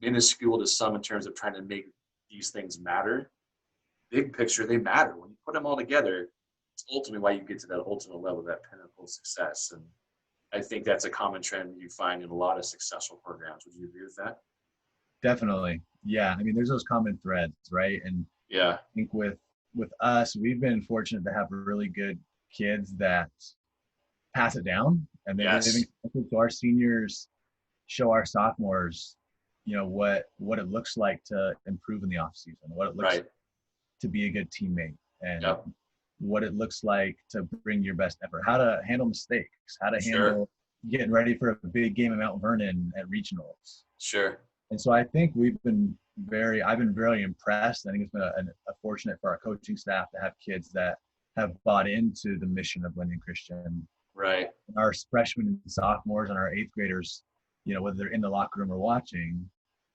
minuscule to some in terms of trying to make these things matter. Big picture, they matter. When you put them all together, it's ultimately why you get to that ultimate level, that pinnacle success. And I think that's a common trend you find in a lot of successful programs. Would you agree with that? Definitely. Yeah. I mean, there's those common threads, right? And I think with us, we've been fortunate to have really good kids that pass it down, and so our seniors show our sophomores, what it looks like to improve in the off season, what it looks like to be a good teammate, and what it looks like to bring your best effort, how to handle mistakes, how to handle getting ready for a big game in Mount Vernon at regionals. Sure. And so I think I've been very impressed. I think it's been a fortunate for our coaching staff to have kids that have bought into the mission of Lynden Christian. Right. And our freshmen and sophomores and our 8th graders, whether they're in the locker room or watching,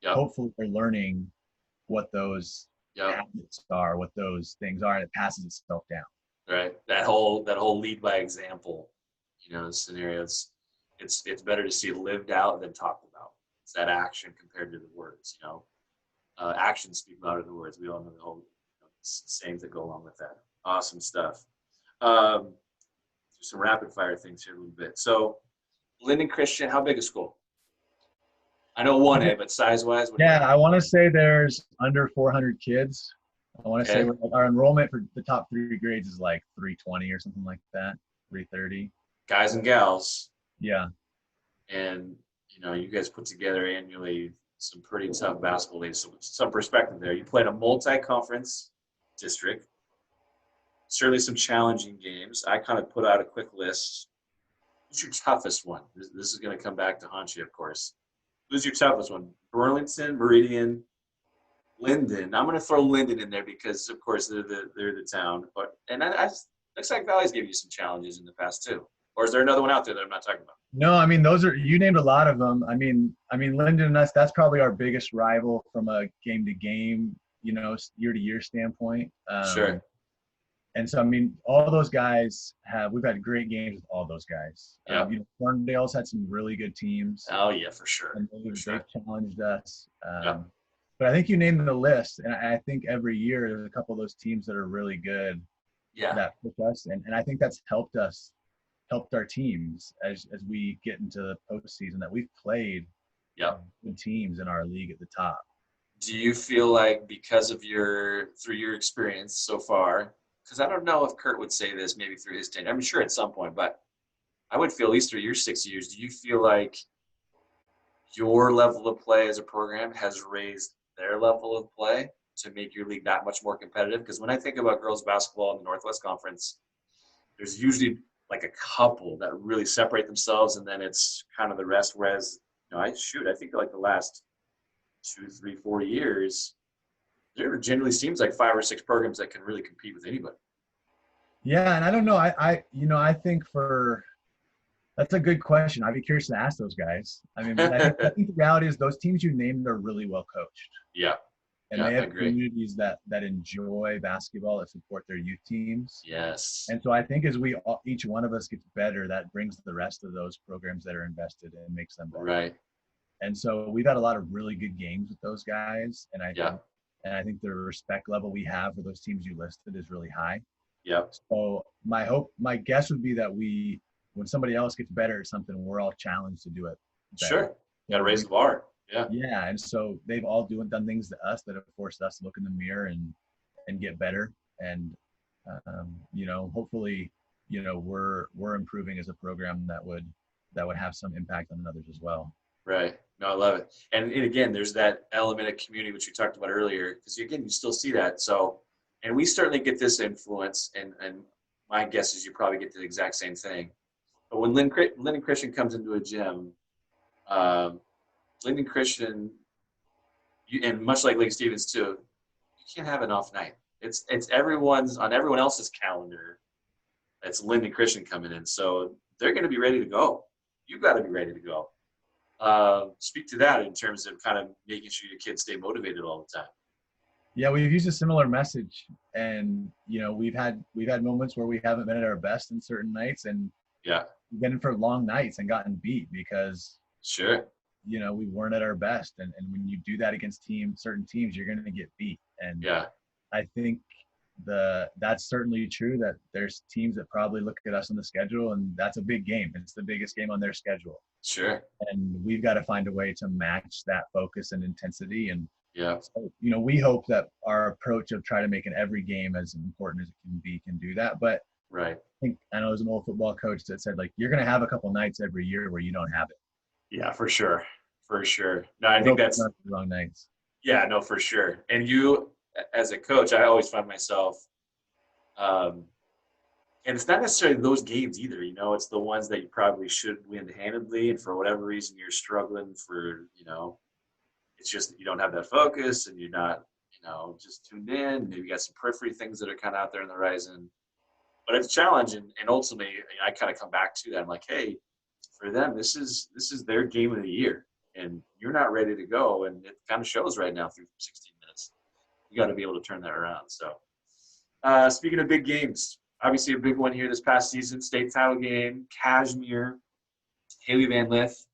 hopefully they're learning what those habits are, what those things are, and it passes itself down. Right. That whole lead by example, scenarios. It's better to see it lived out than talked about. It's that action compared to the words. Actions speak louder than words. We all know the whole sayings that go along with that. Awesome stuff. Some rapid fire things here a little bit. So, Lynden Christian, how big a school? I know 1A, but size-wise? I want to say there's under 400 kids. I want to say our enrollment for the top 3 grades is like 320 or something like that, 330. Guys and gals. Yeah. And, you guys put together annually some pretty tough basketball days. So some perspective there. You played a multi-conference district. Certainly some challenging games. I kind of put out a quick list. Who's your toughest one? This is going to come back to haunt you, of course. Who's your toughest one? Burlington, Meridian, Lynden. I'm going to throw Lynden in there because, of course, they're the town. But looks like Valley's given you some challenges in the past too. Or is there another one out there that I'm not talking about? No, I mean, you named a lot of them. I mean, Lynden and us, that's probably our biggest rival from a game to game, year to year standpoint. Sure. And so, I mean, all those guys we've had great games with all those guys. Yeah. Ferndale's had some really good teams. Oh, yeah, for sure. And they've challenged us. Yeah. But I think you named the list. And I think every year there's a couple of those teams that are really good that push us. And I think that's helped our teams as we get into the postseason, that we've played good teams in our league at the top. Do you feel like because of through your experience so far, because I don't know if Kurt would say this maybe through his tenure, I'm sure at some point, but I would feel at least through your 6 years, do you feel like your level of play as a program has raised their level of play to make your league that much more competitive? Because when I think about girls basketball in the Northwest Conference, there's usually like a couple that really separate themselves, and then it's kind of the rest. Whereas, I think like the last 2, 3, 4 years, there generally seems like 5 or 6 programs that can really compete with anybody. Yeah, and I don't know. I think that's a good question. I'd be curious to ask those guys. I mean, I think the reality is those teams you named are really well coached. Yeah. And they have communities that enjoy basketball, that support their youth teams. Yes. And so I think as each one of us gets better, that brings the rest of those programs that are invested in and makes them better. Right. And so we've had a lot of really good games with those guys. And I think the respect level we have for those teams you listed is really high. Yeah. So my guess would be that when somebody else gets better at something, we're all challenged to do it better. Sure. Got to raise the bar. Yeah. Yeah. And so they've all done things to us that have forced us to look in the mirror and get better. And, hopefully, we're improving as a program that would have some impact on others as well. Right. No, I love it. And again, there's that element of community, which we talked about earlier, because again, you still see that. So, and we certainly get this influence, and my guess is you probably get the exact same thing. But when Lynden Christian comes into a gym, Lynden Christian, and much like Lake Stevens too, you can't have an off night. It's everyone's on everyone else's calendar. It's Lynden Christian coming in, so they're going to be ready to go. You've got to be ready to go. Speak to that in terms of kind of making sure your kids stay motivated all the time. Yeah, we've used a similar message, and we've had moments where we haven't been at our best in certain nights, and we've been in for long nights and gotten beat because we weren't at our best, and when you do that against certain teams, you're going to get beat. And I think that's certainly true, that there's teams that probably look at us on the schedule, and that's a big game. It's the biggest game on their schedule. Sure. And we've got to find a way to match that focus and intensity. And so, we hope that our approach of try to make every game as important as it can be can do that. But right. I know as an old football coach that said, like, you're going to have a couple nights every year where you don't have it. Yeah, for sure. For sure. No, I think that's not the wrong nights. Yeah, no, for sure. And you, as a coach, I always find myself, and it's not necessarily those games either. It's the ones that you probably should win handedly, and for whatever reason you're struggling for. It's just that you don't have that focus, and you're not, just tuned in. Maybe you got some periphery things that are kind of out there on the horizon. But it's a challenge, and ultimately, I kind of come back to that. I'm like, hey, for them, this is their game of the year, and you're not ready to go, and it kind of shows right now through 16 minutes. You got to be able to turn that around. So, speaking of big games, obviously a big one here this past season, state title game, Kashmir, Haley Van Lith.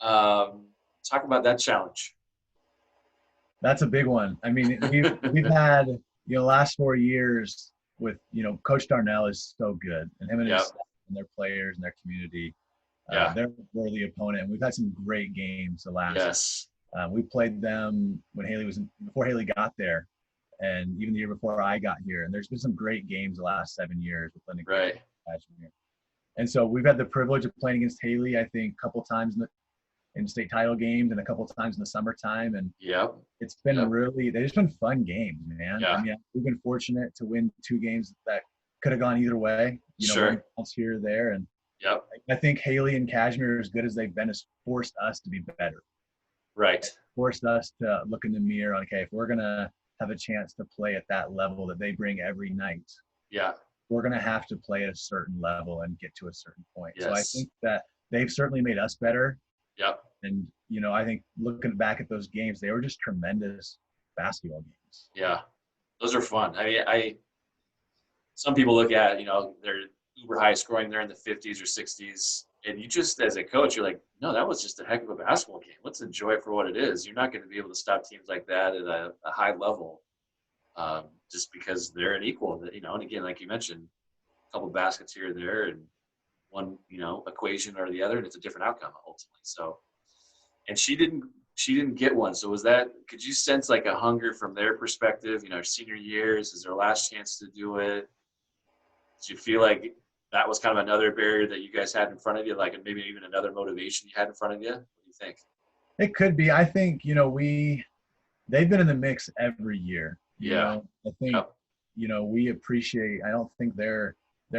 Talk about that challenge. That's a big one. I mean, we've had, last 4 years with, Coach Darnell is so good, and him and his staff and their players and their community. They're a worthy opponent. And we've had some great games the last. Yes. We played them before Haley got there, and even the year before I got here. And there's been some great games the last 7 years with Lynden. Right. And so we've had the privilege of playing against Haley, I think, a couple times in state title games and a couple of times in the summertime. And Yep. it's been Yep. they've just been fun games, man. I Yeah. mean, we've been fortunate to win 2 games that could have gone either way, Sure. one bounce here or there. And Yep. I think Haley and Kashmir, as good as they've been, has forced us to be better. Right. Forced us to look in the mirror. Okay, if we're going to have a chance to play at that level that they bring every night, Yeah. we're going to have to play at a certain level and get to a certain point. Yes. So I think that they've certainly made us better. Yep. And, I think looking back at those games, they were just tremendous basketball games. Yeah. Those are fun. I mean, some people look at, they're uber high scoring, they're in the 50s or 60s. And you just, as a coach, you're like, no, that was just a heck of a basketball game. Let's enjoy it for what it is. You're not going to be able to stop teams like that at a high level just because they're an equal. And again, like you mentioned, a couple of baskets here or there and one, equation or the other, and it's a different outcome ultimately. So, and she didn't get one. So could you sense like a hunger from their perspective, senior years, is their last chance to do it? Did you feel like that was kind of another barrier that you guys had in front of you, like maybe even another motivation you had in front of you? What do you think? It could be. I think, they've been in the mix every year. Yeah. I think, Yep. We appreciate, I don't think their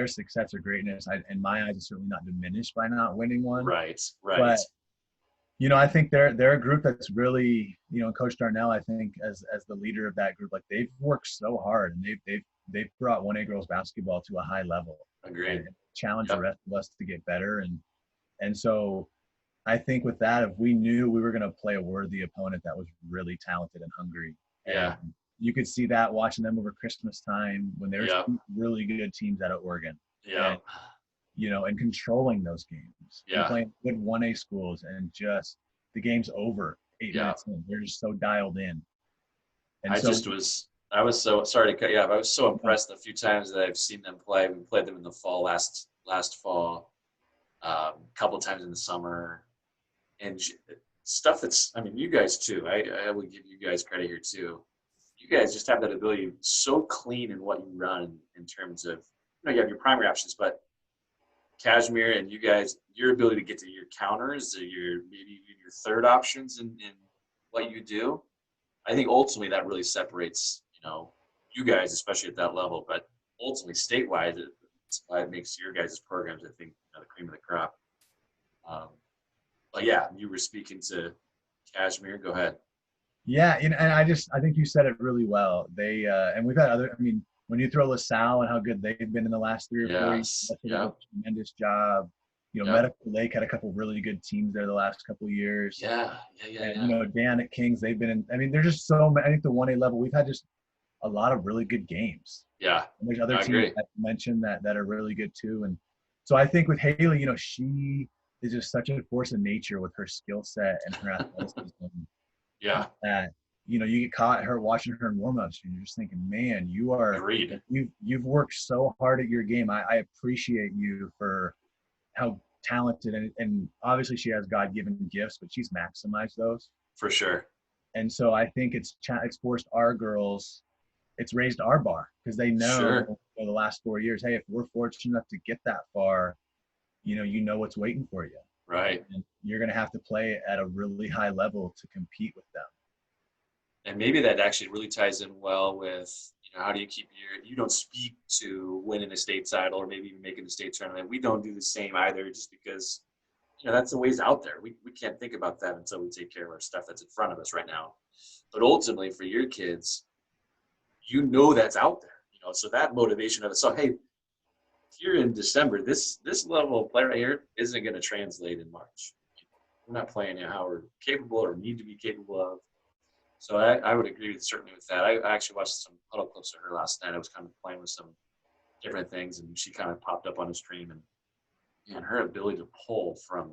success or greatness, in my eyes, is certainly not diminished by not winning one. Right. But, I think they're a group that's really, Coach Darnell, I think as the leader of that group, like they've worked so hard and they've brought 1A girls basketball to a high level. Agreed. And challenged Yep. the rest of us to get better. And so I think with that, if we knew we were going to play a worthy opponent that was really talented and hungry, Yeah. and you could see that watching them over Christmas time when there's Yep. really good teams out of Oregon. Yeah. And controlling those games. Yeah. And playing good 1A schools and just the game's over 8 Yeah. minutes in. They're just so dialed in. And I was so sorry to cut you off. I was so impressed the few times that I've seen them play. We played them in the fall last fall, a couple of times in the summer, and stuff that's. I mean, you guys too. I will give you guys credit here too. You guys just have that ability, so clean in what you run in terms of, you have your primary options, but Kashmir and you guys, your ability to get to your counters, maybe even your third options in what you do. I think ultimately that really separates, you guys, especially at that level, but ultimately statewide, it's why it makes your guys' programs, I think, the cream of the crop. But yeah, you were speaking to Kashmir. Go ahead. Yeah, and I think you said it really well. They and we've had other. I mean, when you throw LaSalle and how good they've been in the last 3 or 4 years, that's done a tremendous job. Medical Lake had a couple of really good teams there the last couple of years. Yeah. And Dan at Kings, they've been in. I mean, they're just so many. I think the 1A level, we've had just a lot of really good games. Yeah. And there's other teams that you mentioned that are really good too. And so I think with Haley, she is just such a force of nature with her skill set and her athleticism. Yeah. That you get caught her watching her in warmups, and you're just thinking, man, you've worked so hard at your game. I appreciate you for how talented and obviously she has God-given gifts, but she's maximized those for sure. And so I think it's forced our girls. It's raised our bar because they know for the last 4 years, hey, if we're fortunate enough to get that far, you know what's waiting for you. Right. And you're going to have to play at a really high level to compete with them. And maybe that actually really ties in well with, how do you keep you don't speak to winning a state title or maybe even making the state tournament. We don't do the same either just because, that's the ways out there. We can't think about that until we take care of our stuff that's in front of us right now. But ultimately for your kids, that's out there, so that motivation of it. So, hey, here in December, this level of play right here isn't going to translate in March. We're not playing how we're capable or need to be capable of. So I would agree certainly with that. I actually watched some huddle clips of her last night. I was kind of playing with some different things, and she kind of popped up on the stream. And her ability to pull from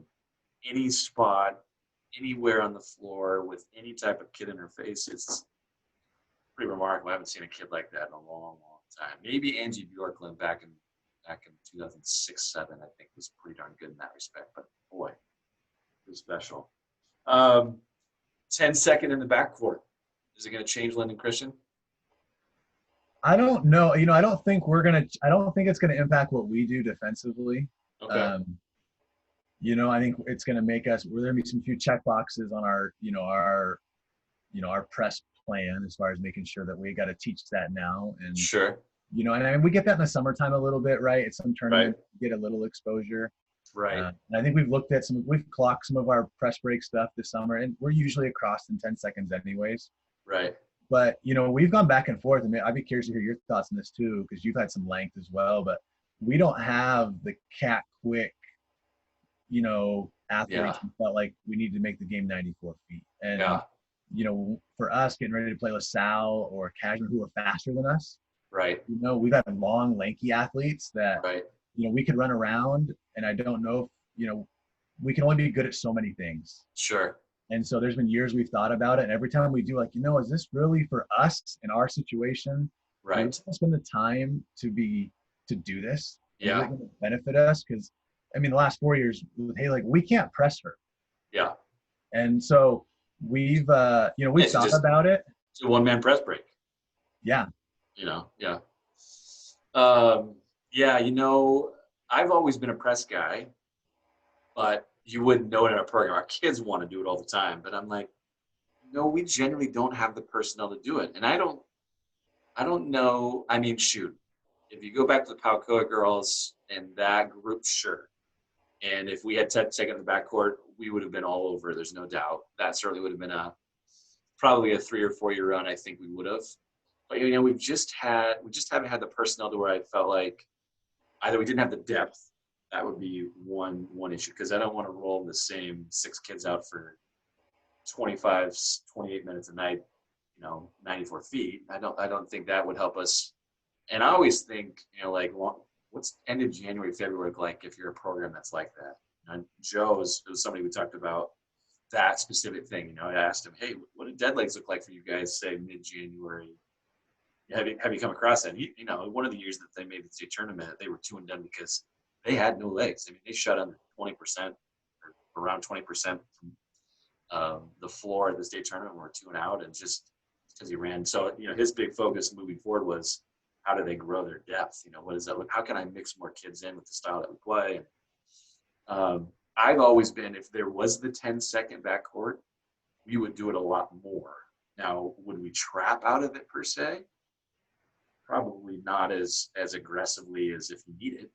any spot, anywhere on the floor with any type of kid in her face, it's pretty remarkable. I haven't seen a kid like that in a long, long time. Maybe Angie Bjorklund back in 2006, 2007, I think was pretty darn good in that respect. But boy, it was special. 10-second in the backcourt. Is it going to change Lynden Christian? I don't know. I don't think it's going to impact what we do defensively. Okay. I think it's going to make us, we're going to be some few check boxes on our, our press plan as far as making sure that we got to teach that now. And, Sure. and I mean, we get that in the summertime a little bit, right? It's some tournaments, Right. get a little exposure. Right. And I think we've clocked some of our press break stuff this summer, and we're usually across in 10 seconds anyways. Right. But, we've gone back and forth. I mean, I'd be curious to hear your thoughts on this too, because you've had some length as well, but we don't have the cat quick, athletes who felt like we need to make the game 94 feet. And, for us getting ready to play LaSalle or Cashmere who are faster than us, right. We've had long, lanky athletes that, right. We could run around, and I don't know if, we can only be good at so many things. Sure. And so there's been years we've thought about it, and every time we do, like, is this really for us in our situation? Right. We spend the time to do this. Yeah. Is it going to benefit us? Because, I mean, the last 4 years, hey, like, we can't press her. Yeah. And so we've thought about it. It's a one-man press break. Yeah. Yeah. I've always been a press guy, but you wouldn't know it in our program. Our kids want to do it all the time, but I'm like, no, we generally don't have the personnel to do it. And I don't know. I mean, shoot, if you go back to the Palcoa girls and that group, sure. And if we had 10 seconds in the backcourt, we would have been all over. There's no doubt. That certainly would have been probably a 3 or 4 year run. I think we would have. But we just haven't had the personnel to where I felt like either we didn't have the depth. That would be one issue, because I don't want to roll the same 6 kids out for 25, 28 minutes a night, 94 feet. I don't think that would help us. And I always think, what's end of January, February like if you're a program that's like that? And Joe was somebody we talked about that specific thing. I asked him, hey, what do dead legs look like for you guys, say mid-January? Have you come across that? He, one of the years that they made the state tournament, they were 2 and done because they had no legs. I mean, they shot under 20% or around 20% from the floor at the state tournament. Were 2 and out, and just because he ran. So his big focus moving forward was how do they grow their depth? What does that look? How can I mix more kids in with the style that we play? I've always been, if there was the 10-second backcourt, we would do it a lot more. Now, would we trap out of it per se? Probably not as aggressively as if you need it.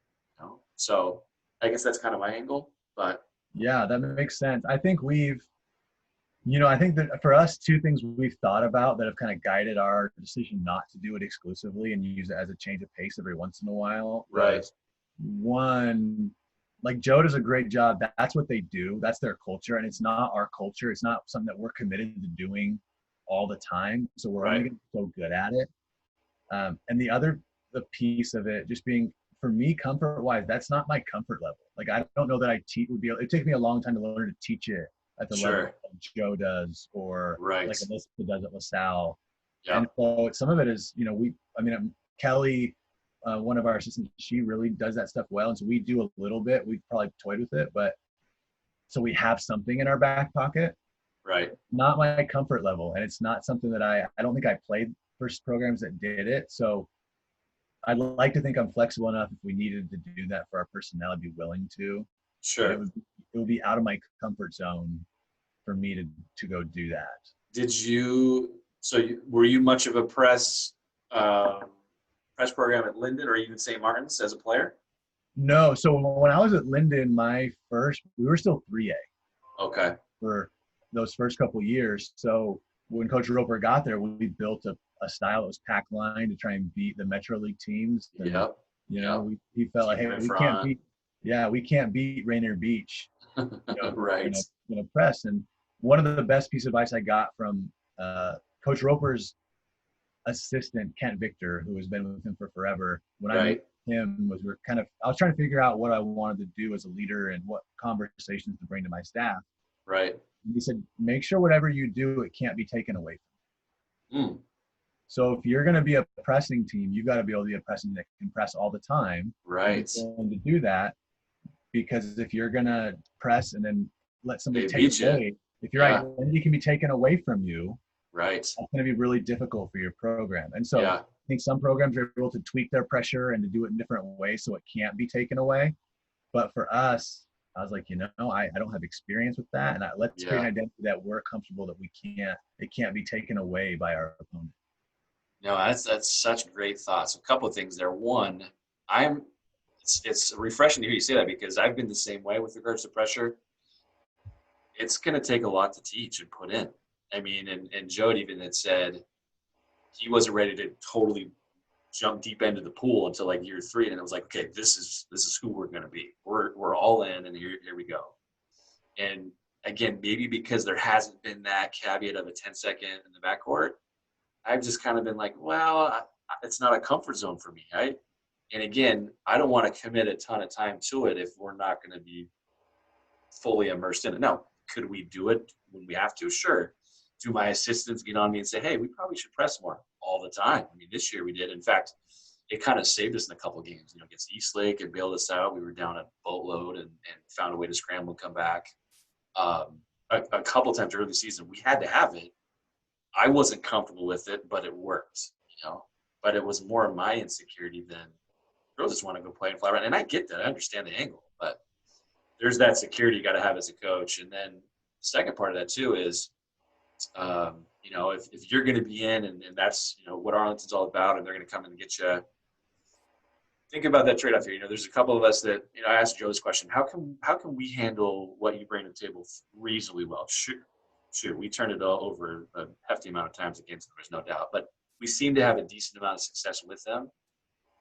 So I guess that's kind of my angle. But yeah, that makes sense. I think I think that for us, 2 things we've thought about that have kind of guided our decision not to do it exclusively and use it as a change of pace every once in a while. Right. One, like Joe does a great job. That's what they do. That's their culture. And it's not our culture. It's not something that we're committed to doing all the time. So we're only getting so good at it. And the piece of it just being, for me, comfort wise, that's not my comfort level. Like, I don't know that it takes me a long time to learn to teach it at the level that Joe does, or like Alyssa does at LaSalle. Yeah. And so some of it is, Kelly, one of our assistants, she really does that stuff well. And so we do a little bit, we've probably toyed with it, but so we have something in our back pocket. Right. Not my comfort level. And it's not something that I don't think I played first programs that did it. So I'd like to think I'm flexible enough if we needed to do that for our personnel, I'd be willing to. Sure. It would be out of my comfort zone for me to go do that. Were you much of a press program at Lynden or even St. Martin's as a player? No. So when I was at Lynden, we were still 3A. Okay. For those first couple of years. So when Coach Roper got there, we built a style that was pack line to try and beat the Metro League teams. And, he felt like, hey, we can't beat Rainier Beach. Right. In a press. And one of the best pieces of advice I got from Coach Roper's assistant, Kent Victor, who has been with him for forever, when I met him, I was trying to figure out what I wanted to do as a leader and what conversations to bring to my staff. Right. And he said, make sure whatever you do, it can't be taken away from you. So if you're going to be a pressing team, you've got to be able to be a pressing team that can press all the time. Right. And to do that, because if you're going to press and then let somebody take it away, if your identity can be taken away from you, right, that's going to be really difficult for your program. And so I think some programs are able to tweak their pressure and to do it in different ways so it can't be taken away. But for us, I was like, I don't have experience with that. And let's create Yeah. an identity that we're comfortable that it can't be taken away by our opponent. No, that's such great thoughts. A couple of things there. One, I'm it's refreshing to hear you say that because I've been the same way with regards to pressure. It's going to take a lot to teach and put in. I mean, and Joe even had said he wasn't ready to totally jump deep into the pool until like year 3, and it was like, okay, this is who we're going to be. We're all in, and here we go. And again, maybe because there hasn't been that caveat of a 10-second in the backcourt, I've just kind of been like, well, it's not a comfort zone for me, right? And again, I don't want to commit a ton of time to it if we're not going to be fully immersed in it. Now, could we do it when we have to? Sure. Do my assistants get on me and say, hey, we probably should press more all the time? I mean, this year we did. In fact, it kind of saved us in a couple of games, against Eastlake and bailed us out. We were down a boatload and found a way to scramble and come back. A couple times early season, we had to have it. I wasn't comfortable with it, but it worked. But it was more of my insecurity than girls just want to go play and fly around. And I get that. I understand the angle, but there's that security you got to have as a coach. And then the second part of that too is, if you're going to be in and that's, what Arlington's all about, and they're going to come in and get you, think about that trade-off here. There's a couple of us that, I asked Joe this question, how can we handle what you bring to the table reasonably well? Sure. We turned it all over a hefty amount of times against them, there's no doubt, but we seem to have a decent amount of success with them.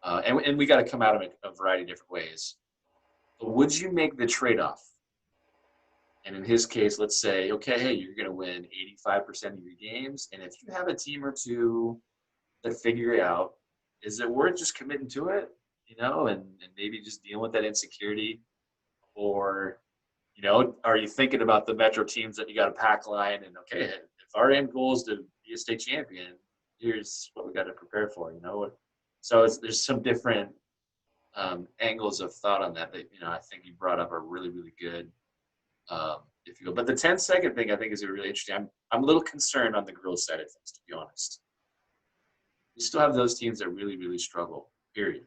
And we got to come at them in a variety of different ways. But would you make the trade-off? And in his case, let's say, okay, hey, you're going to win 85% of your games. And if you have a team or two that figure it out, is it worth just committing to it, and maybe just dealing with that insecurity? Or, are you thinking about the Metro teams that you got to pack line and, okay, if our end goal is to be a state champion, here's what we got to prepare for, So there's some different angles of thought on that, I think you brought up are really, really good. If you go, but the 10-second thing I think is really interesting. I'm a little concerned on the girls' side of things, to be honest. We still have those teams that really, really struggle, period.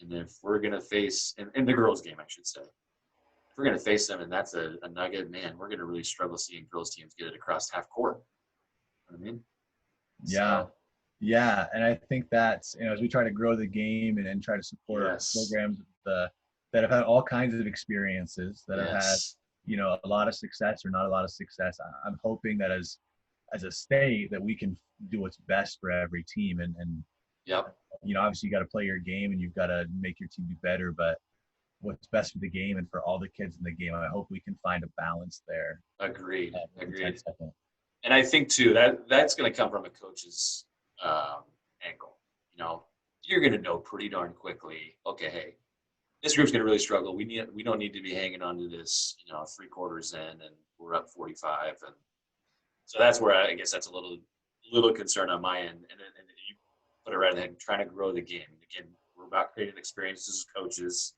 And if we're going to face, in the girls' game, I should say, if we're going to face them and that's a nugget, man, we're going to really struggle seeing girls' teams get it across half court. You know what I mean? Yeah. So, yeah. And I think that's, as we try to grow the game and try to support yes. programs that have had all kinds of experiences, that have had, Yes. A lot of success or not a lot of success. I'm hoping that as a state that we can do what's best for every team. And Yep. Obviously you got to play your game and you've got to make your team do better, but what's best for the game and for all the kids in the game, I hope we can find a balance there. Agreed. Agreed. 10-second. And I think too that's going to come from a coach's angle. You're going to know pretty darn quickly. Okay, hey, this group's going to really struggle. We don't need to be hanging on to this. 3 quarters in, and we're up 45, and so that's where I guess that's a little concern on my end. And you put it right ahead, trying to grow the game. Again, we're about creating experiences as coaches.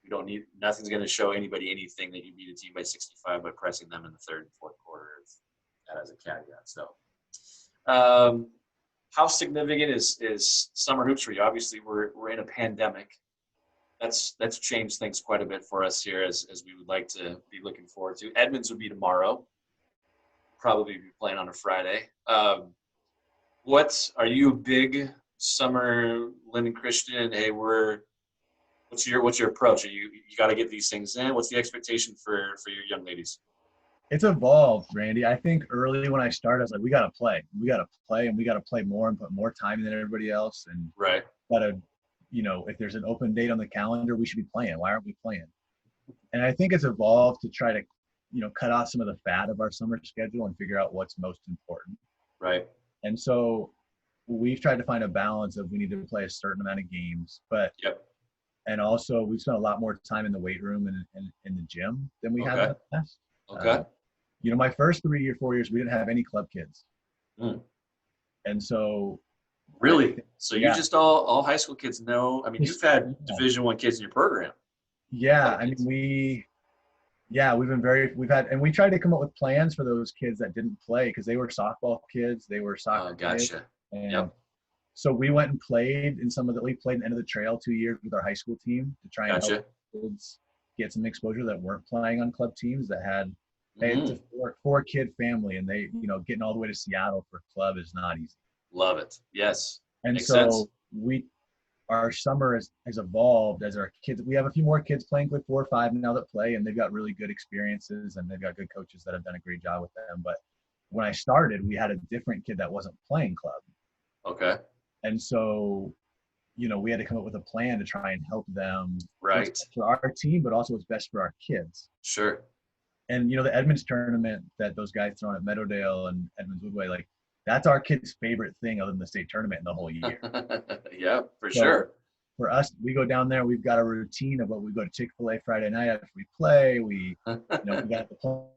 We don't need nothing's going to show anybody anything that you beat a team by 65 by pressing them in the third and fourth quarter. That as a caveat. So, how significant is summer hoops for you? Obviously, we're in a pandemic. That's changed things quite a bit for us here, as we would like to be looking forward to. Edmonds would be tomorrow. Probably be playing on a Friday. What are you a big summer Lynden Christian? Hey, what's your approach? You got to get these things in. What's the expectation for your young ladies? It's evolved, Randy. I think early when I started, I was like, we got to play, and we got to play more and put more time in than everybody else. And right. Gotta, if there's an open date on the calendar, we should be playing. Why aren't we playing? And I think it's evolved to try to, cut out some of the fat of our summer schedule and figure out what's most important. Right. And so we've tried to find a balance of we need to play a certain amount of games, but yep. And also we've spent a lot more time in the weight room and in the gym than we have in the past. Okay. My first 3 or 4 years, we didn't have any club kids. Mm. And so. Really? So you just all high school kids know, I mean, you've had Division I kids in your program. Yeah. I mean, we've had, and we tried to come up with plans for those kids that didn't play because they were softball kids. They were soccer kids. Gotcha. And so we went and played in we played in End of the Trail 2 years with our high school team to try and help kids get some exposure that weren't playing on club teams that had, hey, it's a Mm-hmm. four kid family, and they, getting all the way to Seattle for club is not easy. Love it. Yes. And Makes sense. so our summer has evolved as our kids. We have a few more kids playing with 4 or 5 now that play, and they've got really good experiences, and they've got good coaches that have done a great job with them. But when I started, we had a different kid that wasn't playing club. Okay. And so, we had to come up with a plan to try and help them what's Right. best for our team, but also what's best for our kids. Sure. And, the Edmonds tournament that those guys throw at Meadowdale and Edmonds Woodway, like, that's our kid's favorite thing other than the state tournament in the whole year. Yeah, for So sure. for us, we go down there, we've got a routine of what we go to Chick-fil-A Friday night after we play. We got the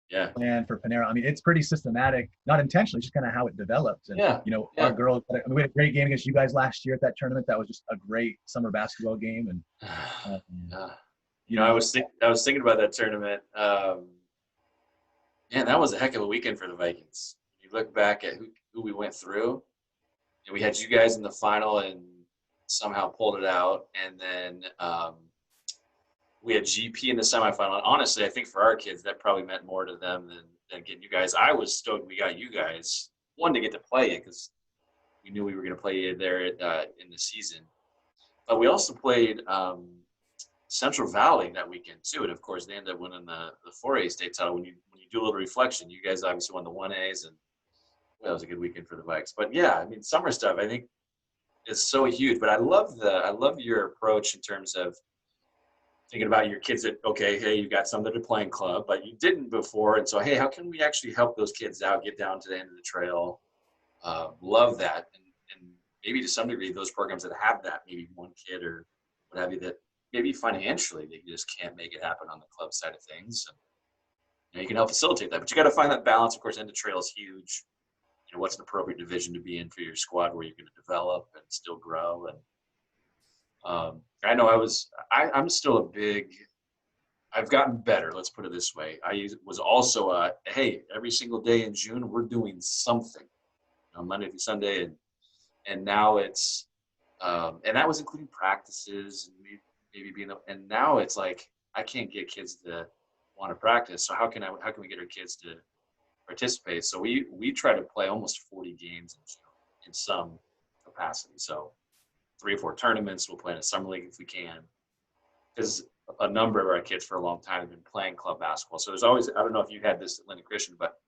Yeah. plan for Panera. I mean, it's pretty systematic, not intentionally, just kind of how it develops. And, Yeah. our Yeah. girls, we had a great game against you guys last year at that tournament. That was just a great summer basketball game. And, I was thinking about that tournament. Man, that was a heck of a weekend for the Vikings. You look back at who we went through, and we had you guys in the final and somehow pulled it out. And then we had GP in the semifinal. And honestly, I think for our kids, that probably meant more to them than getting you guys. I was stoked we got you guys. One, to get to play it because we knew we were going to play you there in the season. But we also played Central Valley that weekend too, and of course they ended up winning the 4A state title. When you do a little reflection, you guys obviously won the 1As, and that was a good weekend for the Vikes. But yeah, I mean, summer stuff I think is so huge. But I love your approach in terms of thinking about your kids that, okay, hey, you got something to playing club, but you didn't before, and so hey, how can we actually help those kids out, get down to the end of the trail? Love that, and maybe to some degree those programs that have that, maybe one kid or what have you, that maybe financially they just can't make it happen on the club side of things. And, you can help facilitate that, but you got to find that balance. Of course, end of trail is huge. What's an appropriate division to be in for your squad where you're going to develop and still grow. And I know I'm still a big. I've gotten better. Let's put it this way. I was also hey, every single day in June we're doing something. Monday through Sunday, and now it's and that was including practices and maybe being and now it's like I can't get kids to want to practice, so how can we get our kids to participate? So we try to play almost 40 games in some capacity, so 3 or 4 tournaments. We'll play in a summer league if we can, because a number of our kids for a long time have been playing club basketball. So there's always, I don't know if you had this at Lynden Christian, but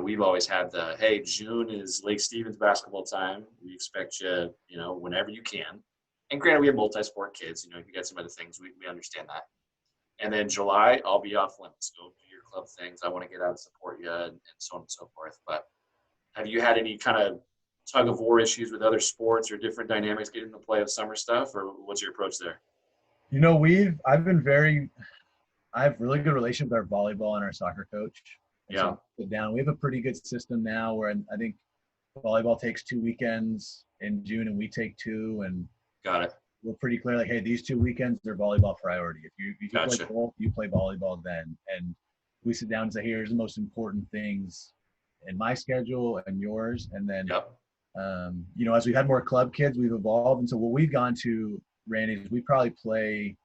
we've always had hey, June is Lake Stevens basketball time. We expect you, whenever you can. And granted, we have multi-sport kids. You got some other things. We understand that. And then July, I'll be off limits. Go do your club things. I want to get out and support you, and so on and so forth. But have you had any kind of tug of war issues with other sports or different dynamics getting into play of summer stuff, or what's your approach there? I have really good relationship with our volleyball and our soccer coach. And Yeah. So we have a pretty good system now where I think volleyball takes 2 weekends in June and we take 2, and Got it. we're pretty clear, like, hey, these 2 weekends, they're volleyball priority. If you Gotcha. play both, you play volleyball then. And we sit down and say, hey, here's the most important things in my schedule and yours. And then, Yep. As we've had more club kids, we've evolved. And so what we've gone to, Randy, is we probably play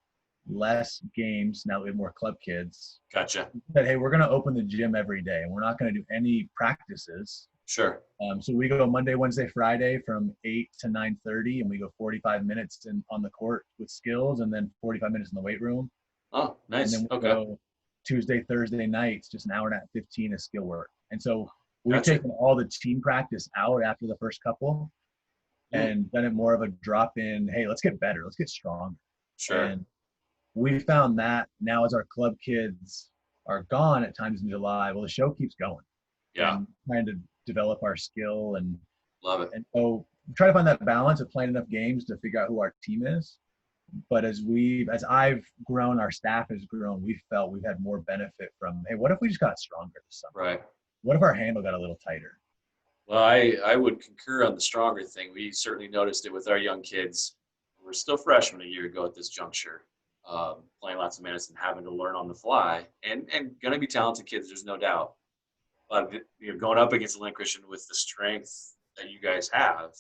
less games now that we have more club kids. Gotcha. But hey, we're going to open the gym every day, and we're not going to do any practices. Sure. So we go Monday, Wednesday, Friday from 8 to 9:30, and we go 45 minutes on the court with skills, and then 45 minutes in the weight room. Oh, nice. And then we go Tuesday, Thursday nights, just an hour and 15 of skill work. And so we've taken all the team practice out after the first couple and done it more of a drop in, hey, let's get better. Let's get stronger. Sure. And we found that now as our club kids are gone at times in July, well, the show keeps going. Yeah. And trying to develop our skill and love it. And so we try to find that balance of playing enough games to figure out who our team is. But as I've grown, our staff has grown, we've felt we've had more benefit from, hey, what if we just got stronger this summer? Right. What if our handle got a little tighter? Well, I would concur on the stronger thing. We certainly noticed it with our young kids. We're still freshmen a year ago at this juncture, playing lots of minutes and having to learn on the fly. And going to be talented kids, there's no doubt. But going up against Lynden Christian with the strength that you guys have,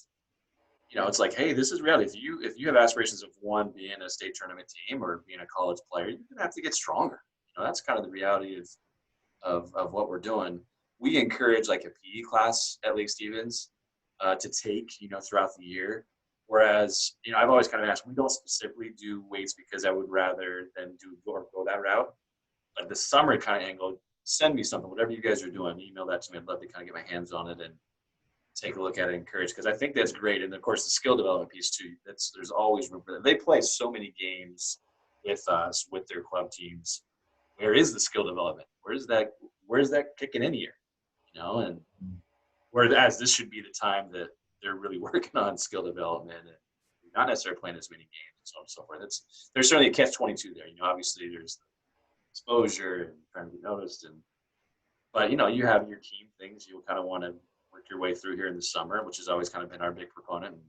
it's like, hey, this is reality. If you have aspirations of one being a state tournament team or being a college player, you're gonna have to get stronger. That's kind of the reality of what we're doing. We encourage like a PE class at Lake Stevens to take, throughout the year. Whereas, I've always kind of asked, we don't specifically do weights because I would rather than go that route. But the summer kind of angle, send me something, whatever you guys are doing, email that to me. I'd love to kind of get my hands on it and take a look at it, encourage, because I think that's great. And of course, the skill development piece too. There's always room for that. They play so many games with us, with their club teams. Where is the skill development? Where's that kicking in here? And whereas this should be the time that they're really working on skill development and not necessarily playing as many games and so on and so forth. There's certainly a catch-22 there. Obviously there's exposure and trying to be noticed, but you have your team things you'll kind of want to work your way through here in the summer, which has always kind of been our big proponent. And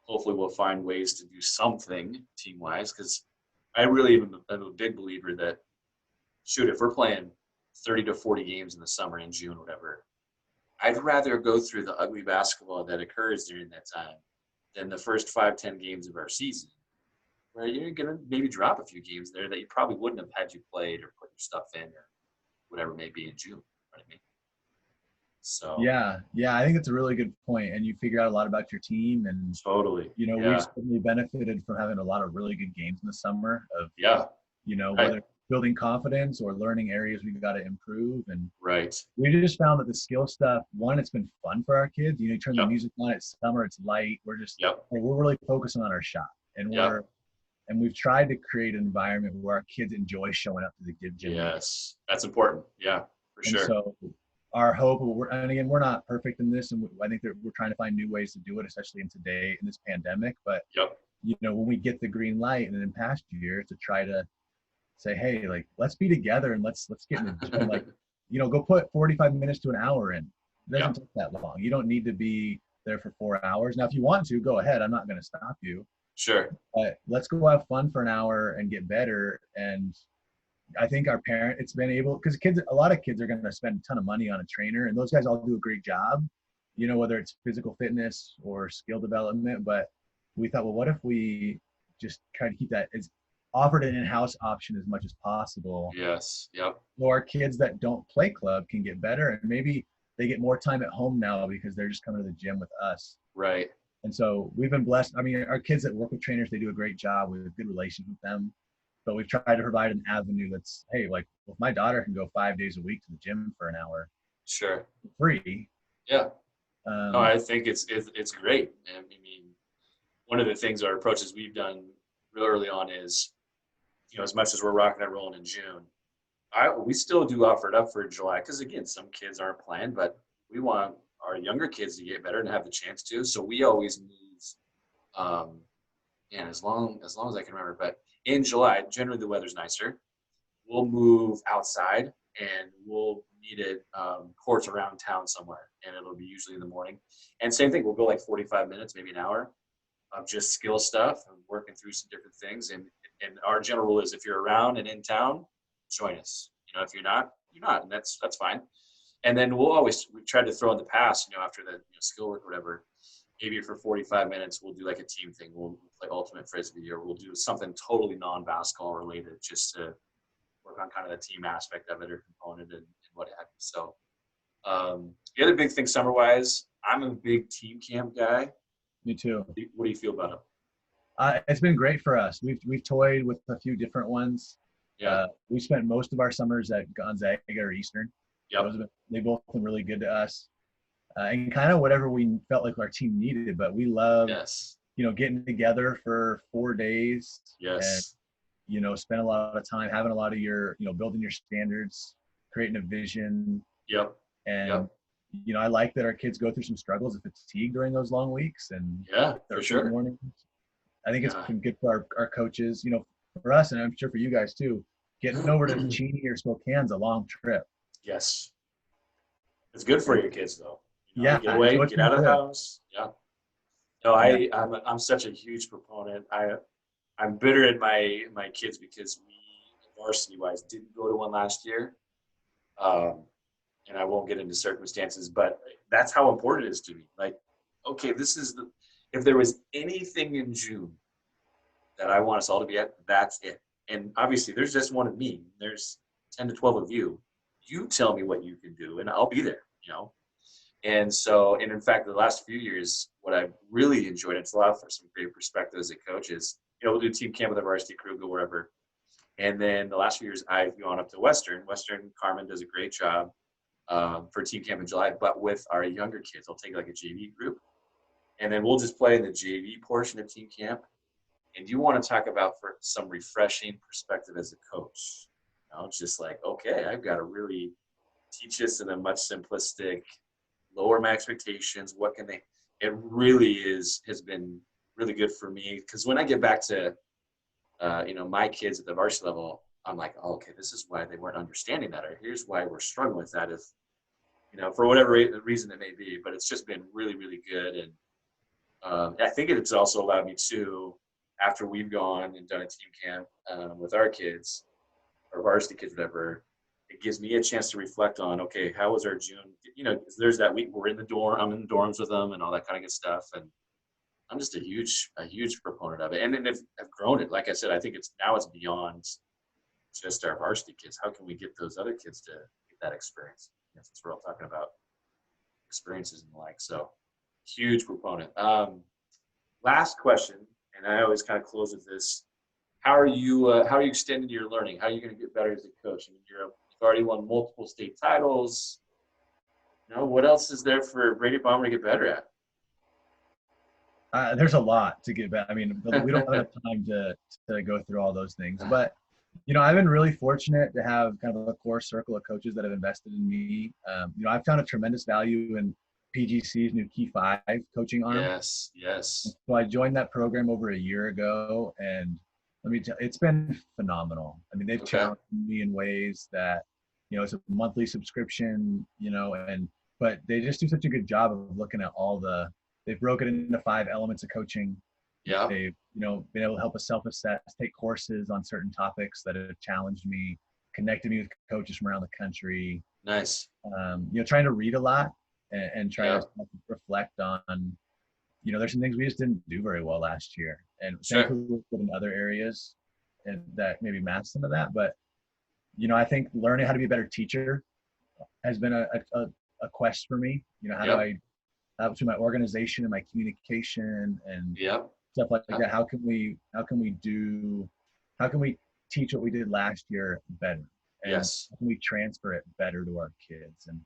hopefully we'll find ways to do something team-wise, because I really am a big believer that, if we're playing 30 to 40 games in the summer, in June, whatever, I'd rather go through the ugly basketball that occurs during that time than the first 5-10 games of our season, where you're going to maybe drop a few games there that you probably wouldn't have had you played or put your stuff in or whatever it may be in June. You know what I mean? So yeah, I think it's a really good point, and you figure out a lot about your team, and totally, we've certainly benefited from having a lot of really good games in the summer of right. whether building confidence or learning areas we've got to improve. And right, we just found that the skill stuff, one, it's been fun for our kids. You turn the music on, it's summer, it's light, we're really focusing on our shot, and we've tried to create an environment where our kids enjoy showing up to the gym. Yes, that's important. Yeah, for sure. So our hope, and again, we're not perfect in this, and I think that we're trying to find new ways to do it, especially in this pandemic. But when we get the green light, and in past year, to try to say, hey, like, let's be together and let's get in the gym. Like, go put 45 minutes to an hour in. It doesn't take that long. You don't need to be there for 4 hours. Now, if you want to, go ahead. I'm not going to stop you. Sure. But let's go have fun for an hour and get better. And I think it's been able, because a lot of kids are going to spend a ton of money on a trainer, and those guys all do a great job, whether it's physical fitness or skill development. But we thought, well, what if we just try to keep that as offered an in-house option as much as possible. Yes. Yep. So our kids that don't play club can get better, and maybe they get more time at home now because they're just coming to the gym with us. Right. And so we've been blessed. I mean, our kids that work with trainers, they do a great job. We have a good relationship with them. But we've tried to provide an avenue that's, hey, like, if my daughter can go 5 days a week to the gym for an hour, sure, free. Yeah. I think it's great. I mean, one of the things, our approaches we've done real early on is, as much as we're rocking and rolling in June, we still do offer it up for July, because again, some kids aren't playing, but we want our younger kids to get better and have the chance to. So we always move, and as long as I can remember, but in July, generally the weather's nicer. We'll move outside and we'll meet at courts around town somewhere, and it'll be usually in the morning. And same thing, we'll go like 45 minutes, maybe an hour of just skill stuff and working through some different things. And our general rule is, if you're around and in town, join us. If you're not, you're not, and that's fine. And then we've tried to throw in the past, after the skill work or whatever, maybe for 45 minutes, we'll do like a team thing. We'll play ultimate frisbee, or we'll do something totally non-basketball related, just to work on kind of the team aspect of it or component and what have you. So the other big thing summer-wise, I'm a big team camp guy. Me too. What do you feel about it? It's been great for us. We've toyed with a few different ones. Yeah. We spent most of our summers at Gonzaga or Eastern. Yep. They both been really good to us. And kind of whatever we felt like our team needed, but we love, getting together for 4 days. Yes. And, spend a lot of time having a lot of your, building your standards, creating a vision. Yep. And, I like that our kids go through some struggles of fatigue during those long weeks. And for sure. Mornings. I think it's been good for our coaches, for us, and I'm sure for you guys too. Getting over to Cheney or Spokane's a long trip. Yes. It's good for your kids though. Get away, get out of the house. Yeah. No, I'm such a huge proponent. I'm bitter at my kids because we, varsity wise, didn't go to one last year. And I won't get into circumstances, but that's how important it is to me. Like, okay, this is if there was anything in June that I want us all to be at, that's it. And obviously, there's just one of me. There's 10 to 12 of you. You tell me what you can do, and I'll be there, you know? And so, and in fact, the last few years, what I've really enjoyed, it's allowed for some great perspective as a coach is, we'll do team camp with the varsity crew, go wherever. And then the last few years, I've gone up to Western. Western, Carmen does a great job for team camp in July, but with our younger kids, I'll take like a JV group, and then we'll just play in the JV portion of team camp. And you want to talk about for some refreshing perspective as a coach. Just like, okay, I've got to really teach this in a much simplistic, lower my expectations. What can they, it really has been really good for me. Because when I get back to, my kids at the varsity level, I'm like, oh, okay, this is why they weren't understanding that. Or here's why we're struggling with that. If, for whatever reason it may be, but it's just been really, really good. And I think it's also allowed me to, after we've gone and done a team camp with our kids, or varsity kids, whatever, it gives me a chance to reflect on, okay, how was our June? There's that week we're in the dorm, I'm in the dorms with them and all that kind of good stuff. And I'm just a huge proponent of it. And then I've grown it. Like I said, I think it's beyond just our varsity kids. How can we get those other kids to get that experience? Since we're all talking about experiences and the like. So huge proponent. Last question, and I always kind of close with this. How are you extending your learning? How are you going to get better as a coach? I mean, you've already won multiple state titles. What else is there for Brady Bomber to get better at? There's a lot to get back. I mean, we don't have enough time to go through all those things. But, I've been really fortunate to have kind of a core circle of coaches that have invested in me. I've found a tremendous value in PGC's new Key 5 coaching arm. Yes. So I joined that program over a year ago, and let me tell you, it's been phenomenal. I mean, they've challenged me in ways that, it's a monthly subscription, but they just do such a good job of looking at they've broken it into 5 elements of coaching. Yeah. They've, been able to help us self-assess, take courses on certain topics that have challenged me, connected me with coaches from around the country. Nice. Trying to read a lot and try to reflect on, there's some things we just didn't do very well last year. And thankfully we're good in other areas and that maybe mask some of that. But, I think learning how to be a better teacher has been a quest for me. How do I, through my organization and my communication and stuff like that, how can we teach what we did last year better? And how can we transfer it better to our kids? And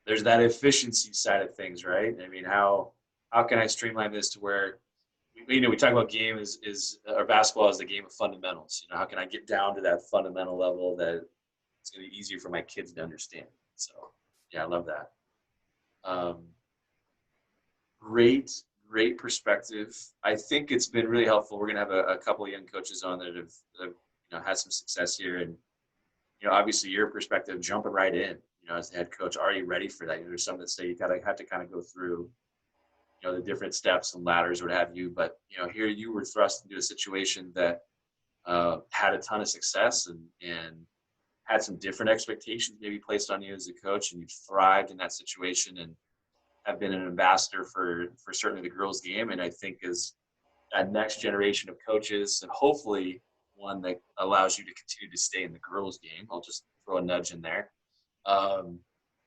there's that efficiency side of things, right? I mean, how can I streamline this to where, we talk about game or basketball as the game of fundamentals. How can I get down to that fundamental level that it's going to be easier for my kids to understand? So, yeah, I love that. Great perspective. I think it's been really helpful. We're going to have a couple of young coaches on that have had some success here. And, obviously your perspective, jumping right in, as the head coach, are you ready for that? There's some that say you have to kind of go through, the different steps and ladders, what have you. But, here you were thrust into a situation that had a ton of success and had some different expectations maybe placed on you as a coach, and you thrived in that situation and have been an ambassador for certainly the girls' game. And I think is that next generation of coaches, and hopefully one that allows you to continue to stay in the girls' game. I'll just throw a nudge in there.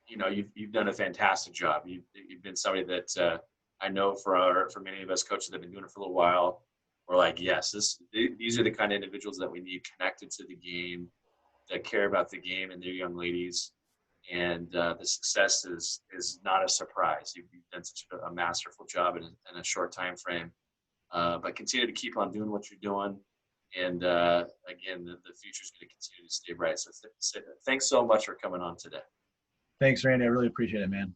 You've done a fantastic job. You've been somebody that I know for many of us coaches that have been doing it for a little while, we're like, yes, these are the kind of individuals that we need connected to the game, that care about the game and their young ladies. And the success is not a surprise. You've done such a masterful job in a short time frame. But continue to keep on doing what you're doing. And again, the future is going to continue to stay bright. So thanks so much for coming on today. Thanks, Randy. I really appreciate it, man.